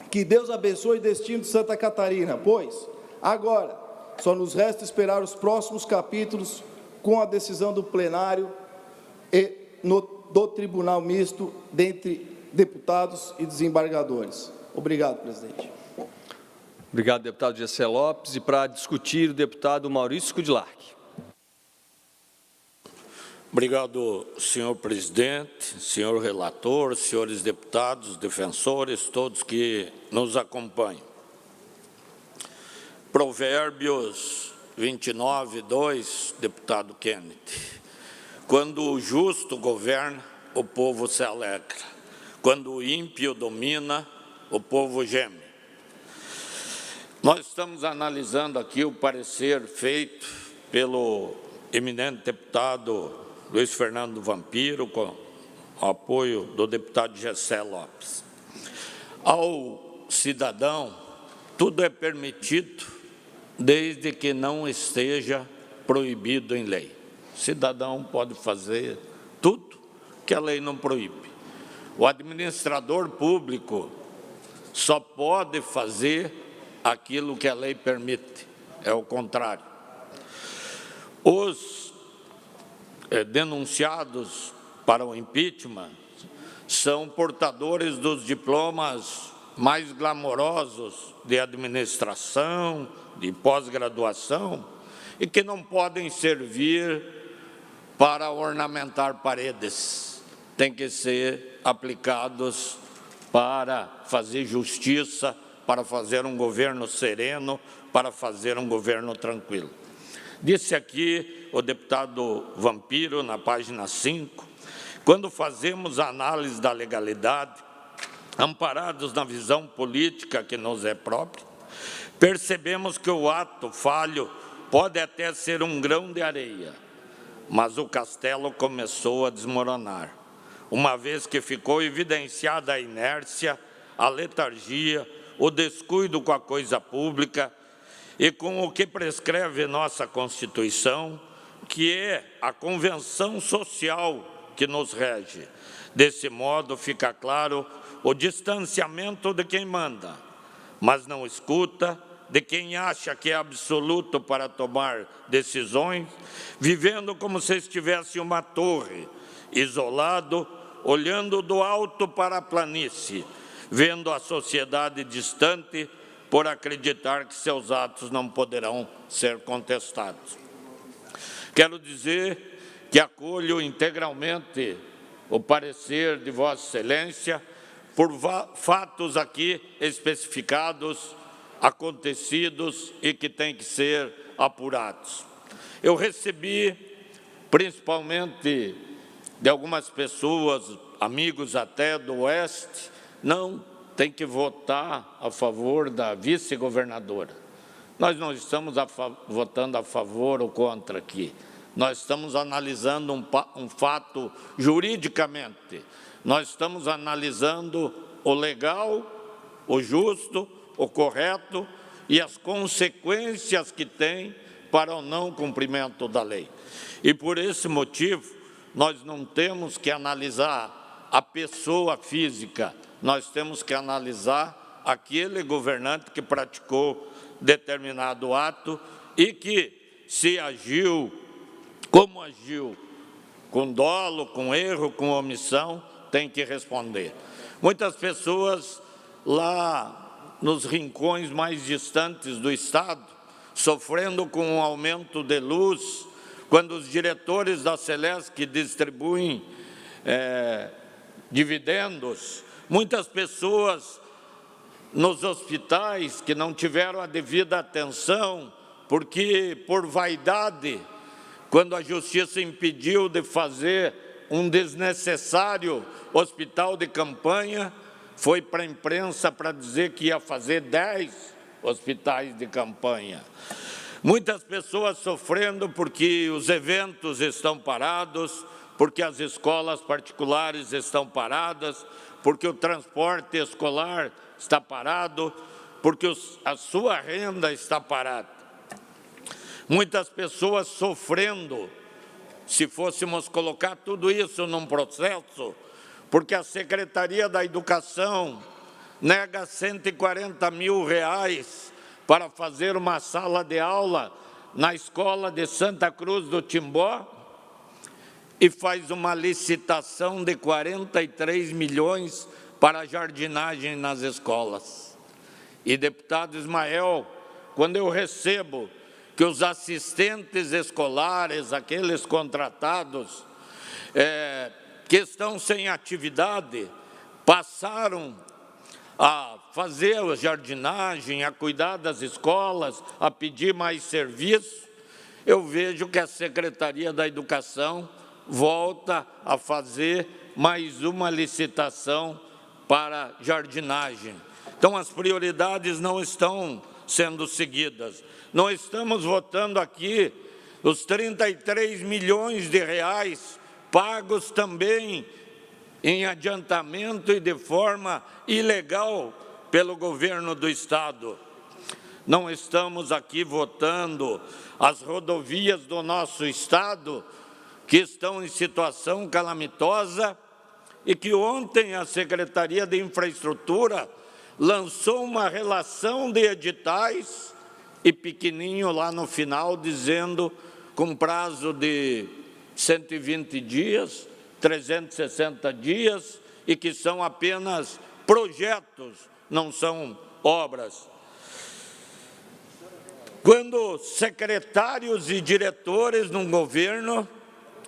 Que Deus abençoe o destino de Santa Catarina, pois, agora, só nos resta esperar os próximos capítulos com a decisão do plenário e do Tribunal Misto, dentre deputados e desembargadores. Obrigado, presidente. Obrigado, deputado Gessé Lopes. E para discutir, o deputado Maurício Kudlark. Obrigado, senhor presidente, senhor relator, senhores deputados, defensores, todos que nos acompanham. Provérbios 29, 2, deputado Kennedy. Quando o justo governa, o povo se alegra. Quando o ímpio domina, o povo geme. Nós estamos analisando aqui o parecer feito pelo eminente deputado Luiz Fernando Vampiro, com o apoio do deputado Gessé Lopes. Ao cidadão, tudo é permitido, desde que não esteja proibido em lei. O cidadão pode fazer tudo que a lei não proíbe. O administrador público só pode fazer aquilo que a lei permite, é o contrário. Os denunciados para o impeachment são portadores dos diplomas mais glamourosos de administração, de pós-graduação, e que não podem servir para ornamentar paredes. Tem que ser aplicados para fazer justiça, para fazer um governo sereno, para fazer um governo tranquilo. Disse aqui o deputado Vampiro, na página 5, quando fazemos a análise da legalidade, amparados na visão política que nos é própria, percebemos que o ato falho pode até ser um grão de areia, mas o castelo começou a desmoronar, uma vez que ficou evidenciada a inércia, a letargia, o descuido com a coisa pública e com o que prescreve nossa Constituição, que é a convenção social que nos rege. Desse modo, fica claro o distanciamento de quem manda, mas não escuta, de quem acha que é absoluto para tomar decisões, vivendo como se estivesse em uma torre, isolado, olhando do alto para a planície, vendo a sociedade distante por acreditar que seus atos não poderão ser contestados. Quero dizer que acolho integralmente o parecer de Vossa Excelência por fatos aqui especificados, acontecidos e que têm que ser apurados. Eu recebi, principalmente de algumas pessoas, amigos até do Oeste, não tem que votar a favor da vice-governadora. Nós não estamos votando a favor ou contra aqui. Nós estamos analisando um fato juridicamente. Nós estamos analisando o legal, o justo, o correto e as consequências que tem para o não cumprimento da lei. E por esse motivo, nós não temos que analisar a pessoa física, nós temos que analisar aquele governante que praticou determinado ato e que, se agiu, como agiu, com dolo, com erro, com omissão, tem que responder. Muitas pessoas lá nos rincões mais distantes do Estado, sofrendo com um aumento de luz, quando os diretores da Celesc distribuem dividendos, muitas pessoas nos hospitais que não tiveram a devida atenção, porque por vaidade, quando a Justiça impediu de fazer um desnecessário hospital de campanha, foi para a imprensa para dizer que ia fazer 10 hospitais de campanha. Muitas pessoas sofrendo porque os eventos estão parados, porque as escolas particulares estão paradas, porque o transporte escolar está parado, porque a sua renda está parada. Muitas pessoas sofrendo, se fôssemos colocar tudo isso num processo, porque a Secretaria da Educação nega R$140 mil para fazer uma sala de aula na escola de Santa Cruz do Timbó e faz uma licitação de 43 milhões para jardinagem nas escolas. E, deputado Ismael, quando eu recebo que os assistentes escolares, aqueles contratados, que estão sem atividade, passaram a fazer a jardinagem, a cuidar das escolas, a pedir mais serviço, eu vejo que a Secretaria da Educação volta a fazer mais uma licitação para jardinagem. Então, as prioridades não estão sendo seguidas. Nós estamos votando aqui os 33 milhões de reais pagos também em adiantamento e de forma ilegal pelo governo do Estado. Não estamos aqui votando as rodovias do nosso Estado, que estão em situação calamitosa e que ontem a Secretaria de Infraestrutura lançou uma relação de editais e pequenininho lá no final dizendo com prazo de 120 dias, 360 dias e que são apenas projetos, não são obras. Quando secretários e diretores num governo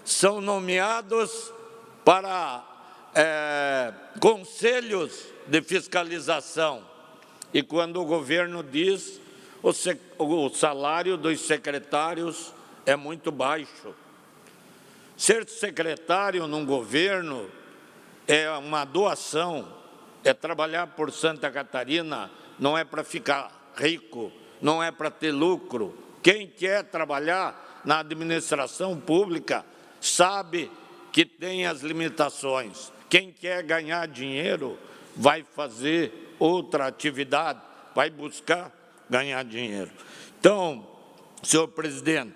são nomeados para conselhos de fiscalização e quando o governo diz o salário dos secretários é muito baixo. Ser secretário num governo é uma doação, é trabalhar por Santa Catarina, não é para ficar rico, não é para ter lucro. Quem quer trabalhar na administração pública sabe que tem as limitações. Quem quer ganhar dinheiro vai fazer outra atividade, vai buscar ganhar dinheiro. Então, senhor presidente,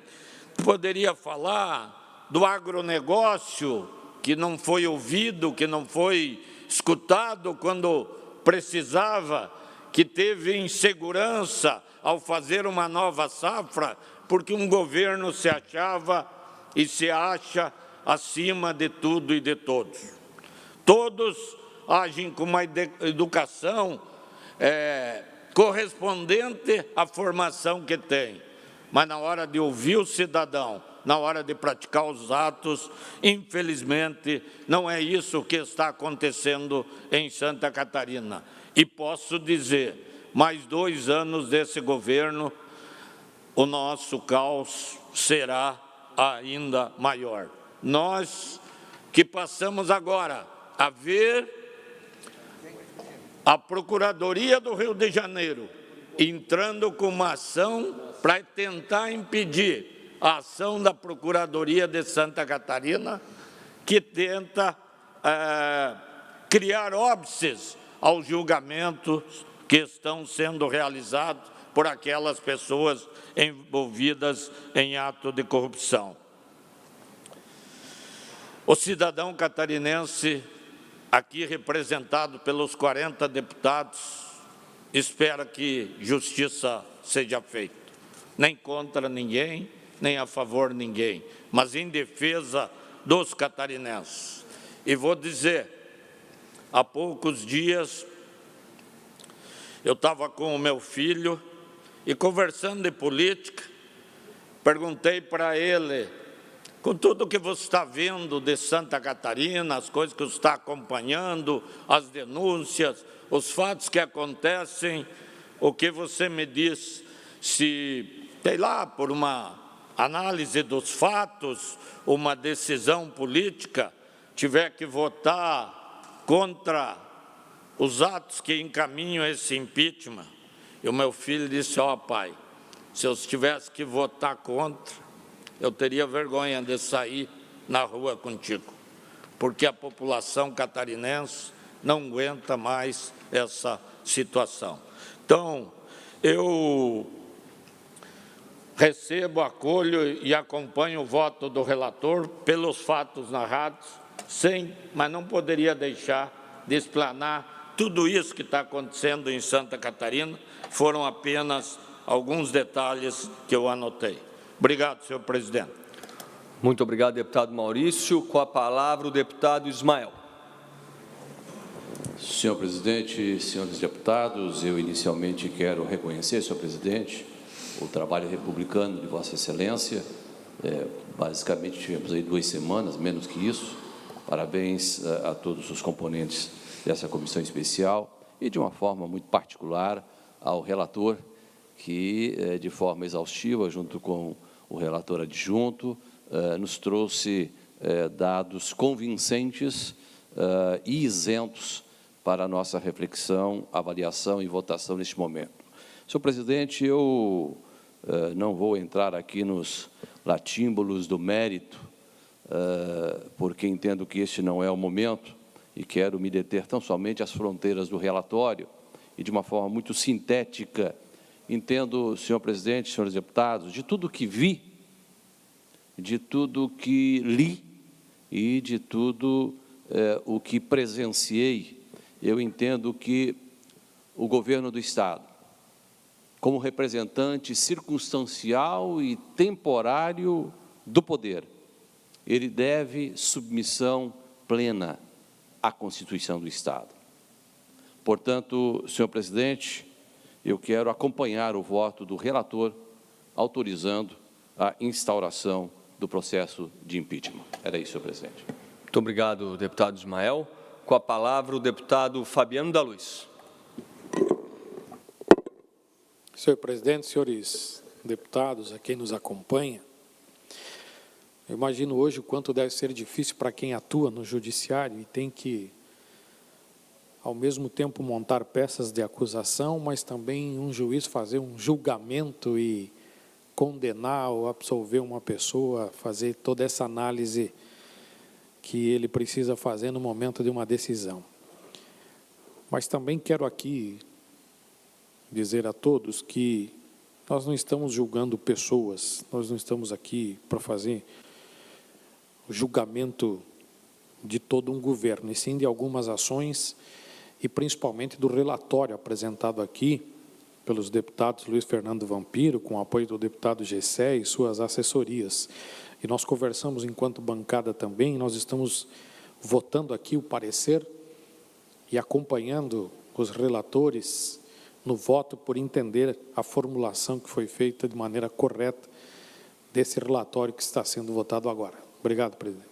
poderia falar do agronegócio que não foi ouvido, que não foi escutado quando precisava, que teve insegurança ao fazer uma nova safra, porque um governo se achava e se acha acima de tudo e de todos. Todos agem com uma educação correspondente à formação que tem, mas na hora de ouvir o cidadão, na hora de praticar os atos, infelizmente, não é isso que está acontecendo em Santa Catarina. E posso dizer, mais 2 anos desse governo, o nosso caos será ainda maior. Nós que passamos agora a ver a Procuradoria do Rio de Janeiro entrando com uma ação para tentar impedir a ação da Procuradoria de Santa Catarina, que tenta criar óbices aos julgamentos que estão sendo realizados por aquelas pessoas envolvidas em ato de corrupção. O cidadão catarinense, aqui representado pelos 40 deputados, espera que justiça seja feita, nem contra ninguém, nem a favor de ninguém, mas em defesa dos catarinenses. E vou dizer, há poucos dias, eu estava com o meu filho e, conversando de política, perguntei para ele, com tudo que você está vendo de Santa Catarina, as coisas que você está acompanhando, as denúncias, os fatos que acontecem, o que você me diz, se, sei lá, por uma análise dos fatos, uma decisão política, tiver que votar contra os atos que encaminham esse impeachment. E o meu filho disse, ó pai, se eu tivesse que votar contra, eu teria vergonha de sair na rua contigo, porque a população catarinense não aguenta mais essa situação. Então, eu recebo, acolho e acompanho o voto do relator pelos fatos narrados, mas não poderia deixar de explanar tudo isso que está acontecendo em Santa Catarina. Foram apenas alguns detalhes que eu anotei. Obrigado, senhor presidente. Muito obrigado, deputado Maurício. Com a palavra, o deputado Ismael. Senhor presidente, senhores deputados, eu inicialmente quero reconhecer, senhor presidente, o trabalho republicano de Vossa Excelência. Basicamente, tivemos aí 2 semanas, menos que isso. Parabéns a todos os componentes dessa comissão especial e, de uma forma muito particular, ao relator, que, de forma exaustiva, junto com o relator adjunto, nos trouxe dados convincentes e isentos para a nossa reflexão, avaliação e votação neste momento. Senhor presidente, eu não vou entrar aqui nos latímbolos do mérito, porque entendo que este não é o momento e quero me deter tão somente às fronteiras do relatório e, de uma forma muito sintética, entendo, senhor presidente, senhores deputados, de tudo que vi, de tudo que li e de tudo o que presenciei, eu entendo que o governo do Estado, como representante circunstancial e temporário do poder, ele deve submissão plena à Constituição do Estado. Portanto, senhor presidente, eu quero acompanhar o voto do relator, autorizando a instauração do processo de impeachment. Era isso, senhor presidente. Muito obrigado, deputado Ismael. Com a palavra, o deputado Fabiano da Luz. Senhor presidente, senhores deputados, a quem nos acompanha, eu imagino hoje o quanto deve ser difícil para quem atua no judiciário e tem que, ao mesmo tempo, montar peças de acusação, mas também um juiz fazer um julgamento e condenar ou absolver uma pessoa, fazer toda essa análise que ele precisa fazer no momento de uma decisão. Mas também quero aqui dizer a todos que nós não estamos julgando pessoas, nós não estamos aqui para fazer o julgamento de todo um governo, e sim de algumas ações e principalmente do relatório apresentado aqui pelos deputados Luiz Fernando Vampiro, com o apoio do deputado Gessé e suas assessorias. E nós conversamos enquanto bancada também, nós estamos votando aqui o parecer e acompanhando os relatores no voto por entender a formulação que foi feita de maneira correta desse relatório que está sendo votado agora. Obrigado, presidente.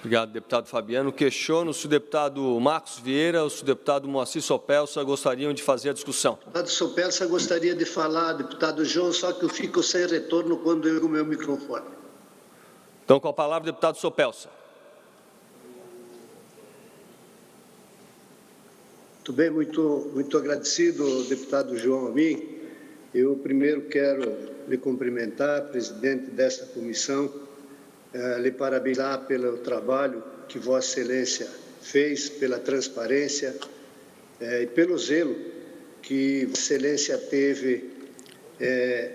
Obrigado, deputado Fabiano. Questiono se o deputado Marcos Vieira ou se o deputado Moacir Sopelsa gostariam de fazer a discussão. Deputado Sopelsa gostaria de falar, deputado João, só que eu fico sem retorno quando eu ligo o meu microfone. Então, com a palavra, o deputado Sopelsa. Muito bem, muito agradecido, deputado João, a mim. Eu primeiro quero lhe cumprimentar, presidente desta comissão, lhe parabenizar pelo trabalho que Vossa Excelência fez, pela transparência e pelo zelo que Vossa Excelência teve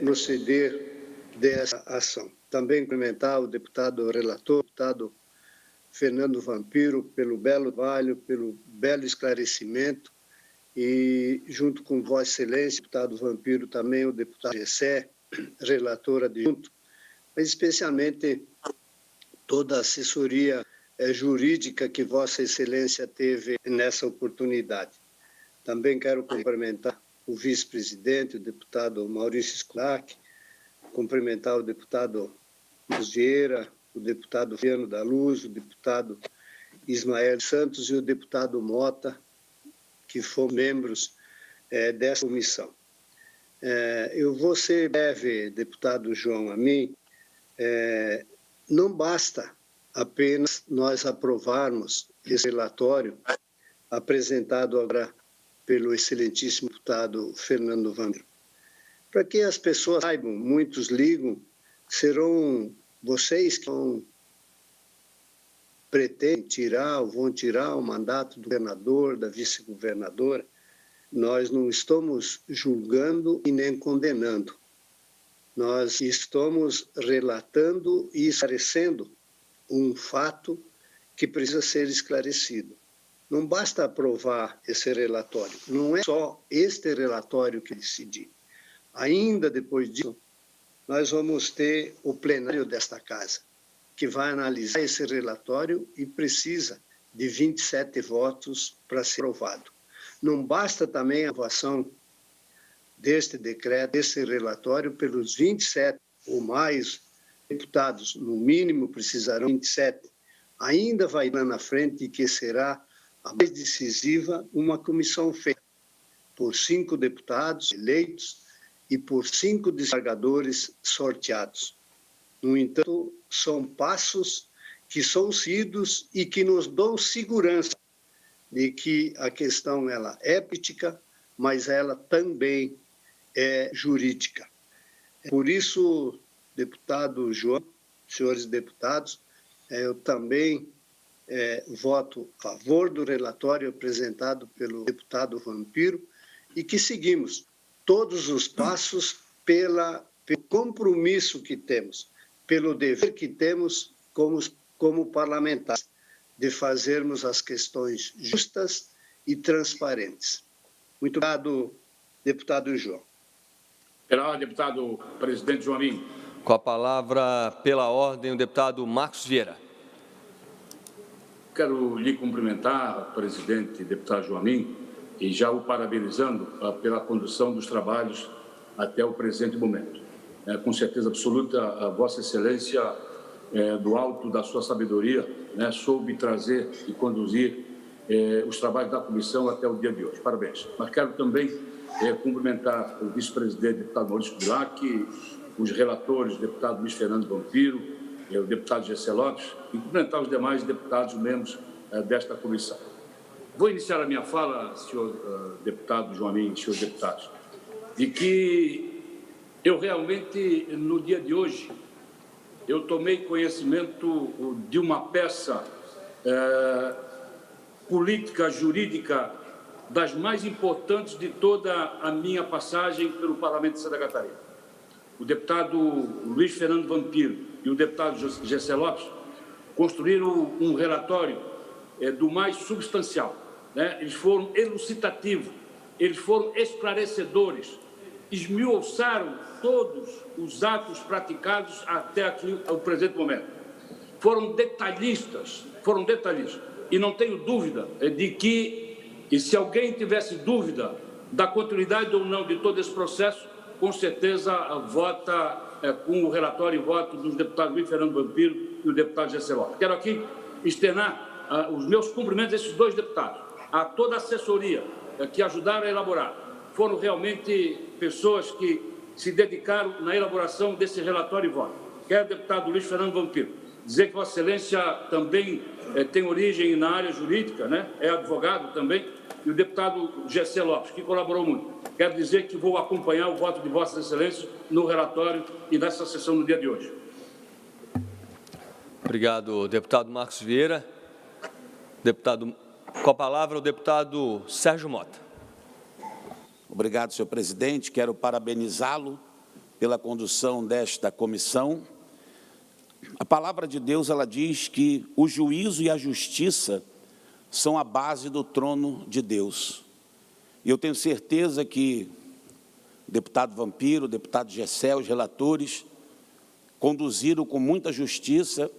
no ceder dessa ação. Também cumprimentar o deputado relator, o deputado Fernando Vampiro, pelo belo trabalho, pelo belo esclarecimento, e junto com Vossa Excelência, o deputado Vampiro, também o deputado Gessé, relator adjunto, mas especialmente toda a assessoria jurídica que Vossa Excelência teve nessa oportunidade. Também quero cumprimentar o vice-presidente, o deputado Maurício Sculac, cumprimentar o deputado Vieira, o deputado Fiano da Luz, o deputado Ismael Santos e o deputado Mota, que foram membros dessa comissão. Eu vou ser breve, deputado João Amin. Não basta apenas nós aprovarmos esse relatório apresentado agora pelo excelentíssimo deputado Fernando Vampiro. Para que as pessoas saibam, muitos ligam, serão vocês que vão tirar o mandato do governador, da vice-governadora. Nós não estamos julgando e nem condenando. Nós estamos relatando e esclarecendo um fato que precisa ser esclarecido. Não basta aprovar esse relatório. Não é só este relatório que decidir. Ainda depois disso, nós vamos ter o plenário desta casa, que vai analisar esse relatório e precisa de 27 votos para ser aprovado. Não basta também a aprovação deste decreto, desse relatório, pelos 27 ou mais deputados, no mínimo precisarão 27. Ainda vai lá na frente, que será a mais decisiva, uma comissão feita por 5 deputados eleitos e por 5 desembargadores sorteados. No entanto, são passos que são seguidos e que nos dão segurança de que a questão ela é política, mas ela também é jurídica. Por isso, deputado João, senhores deputados, eu também voto a favor do relatório apresentado pelo deputado Vampiro e que seguimos todos os passos pelo compromisso que temos, pelo dever que temos como parlamentares, de fazermos as questões justas e transparentes. Muito obrigado, deputado João. Pela deputado presidente João Amin. Com a palavra, pela ordem, o deputado Marcos Vieira. Quero lhe cumprimentar, presidente, deputado João Amin, e já o parabenizando pela condução dos trabalhos até o presente momento. Com certeza absoluta, a Vossa Excelência, do alto da sua sabedoria, soube trazer e conduzir os trabalhos da comissão até o dia de hoje. Parabéns. Mas quero também cumprimentar o vice-presidente, deputado Maurício Sculac, os relatores, deputado Luiz Fernando Vampiro, o deputado Gessé Lopes, e cumprimentar os demais deputados membros desta comissão. Vou iniciar a minha fala, senhor deputado João Amin e senhores deputados, de que eu realmente, no dia de hoje, eu tomei conhecimento de uma peça política, jurídica, das mais importantes de toda a minha passagem pelo Parlamento de Santa Catarina. O deputado Luiz Fernando Vampiro e o deputado Gessé Lopes construíram um relatório do mais substancial. Eles foram elucidativos, eles foram esclarecedores, esmiuçaram todos os atos praticados até aqui, ao presente momento. Foram detalhistas, e não tenho dúvida de que, e se alguém tivesse dúvida da continuidade ou não de todo esse processo, com certeza vota com o relatório e voto dos deputados Luiz Fernando Vampiro e o deputado Gessé Lopes. Quero aqui externar os meus cumprimentos a esses dois deputados, a toda a assessoria que ajudaram a elaborar. Foram realmente pessoas que se dedicaram na elaboração desse relatório e voto. Quero, deputado Luiz Fernando Vampiro, dizer que Vossa Excelência também tem origem na área jurídica, é advogado também, e o deputado Gessé Lopes, que colaborou muito. Quero dizer que vou acompanhar o voto de Vossa Excelência no relatório e nessa sessão no dia de hoje. Obrigado, deputado Marcos Vieira. Com a palavra, o deputado Sérgio Mota. Obrigado, senhor presidente. Quero parabenizá-lo pela condução desta comissão. A palavra de Deus, ela diz que o juízo e a justiça são a base do trono de Deus. E eu tenho certeza que o deputado Vampiro, o deputado Gessé, os relatores, conduziram com muita justiça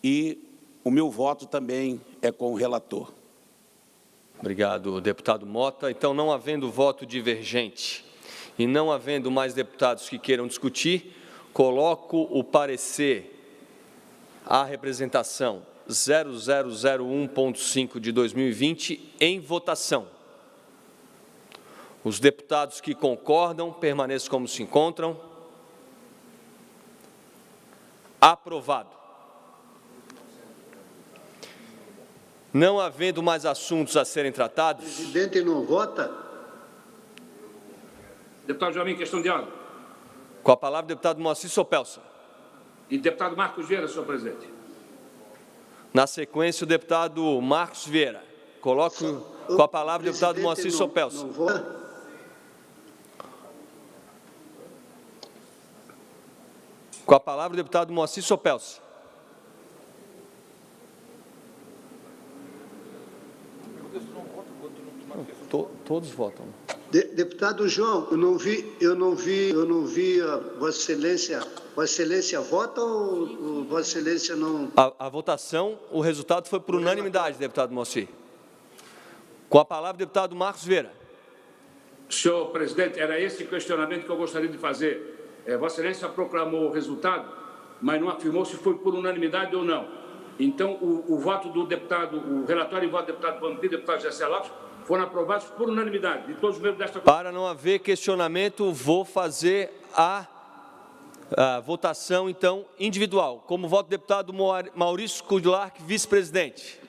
e o meu voto também é com o relator. Obrigado, deputado Mota. Então, não havendo voto divergente e não havendo mais deputados que queiram discutir, coloco o parecer à representação 0001.5 de 2020 em votação. Os deputados que concordam, permaneçam como se encontram. Aprovado. Não havendo mais assuntos a serem tratados... O presidente não vota? Deputado Joaquim, questão de ordem. Com a palavra, deputado Moacir Sopelsa. E deputado Marcos Vieira, senhor presidente. Na sequência, o deputado Marcos Vieira. Coloco com a palavra o deputado Moacir Sopelsa. Não vota? Com a palavra, o deputado Moacir Sopelsa. Todos votam. Deputado João, eu não vi a Vossa Excelência vota ou Vossa Excelência não... A votação, o resultado foi por unanimidade, deputado Moacir. Com a palavra, o deputado Marcos Vieira. Senhor presidente, era esse questionamento que eu gostaria de fazer. Vossa Excelência proclamou o resultado, mas não afirmou se foi por unanimidade ou não. Então, o voto do deputado, o relatório e voto do deputado Vampiro e do deputado Gessé Lopes foram aprovados por unanimidade de todos os membros desta comissão. Para não haver questionamento, vou fazer a votação, então, individual. Como voto do deputado Maurício Kudlark, vice-presidente.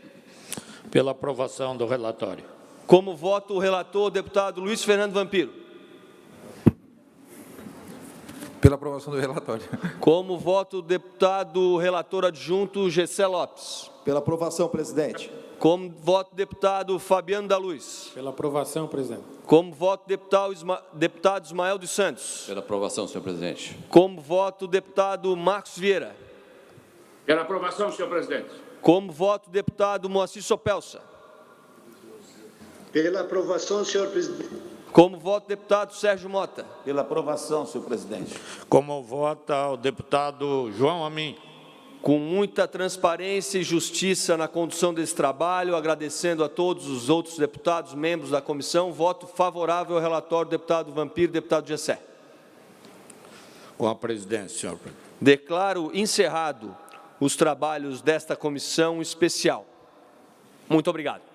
Pela aprovação do relatório. Como voto o relator, o deputado Luiz Fernando Vampiro. Pela aprovação do relatório. Como voto o deputado relator adjunto Gessé Lopes. Pela aprovação, presidente. Como voto deputado Fabiano da Luz. Pela aprovação, presidente. Como voto deputado Ismael dos Santos. Pela aprovação, senhor presidente. Como voto deputado Marcos Vieira. Pela aprovação, senhor presidente. Como voto deputado Moacir Sopelsa. Pela aprovação, senhor presidente. Como voto deputado Sérgio Mota. Pela aprovação, senhor presidente. Como vota o deputado João Amin. Com muita transparência e justiça na condução desse trabalho, agradecendo a todos os outros deputados, membros da comissão, voto favorável ao relatório do deputado Vampiro e deputado Gessé. Com a presidência, senhor presidente. Declaro encerrado os trabalhos desta comissão especial. Muito obrigado.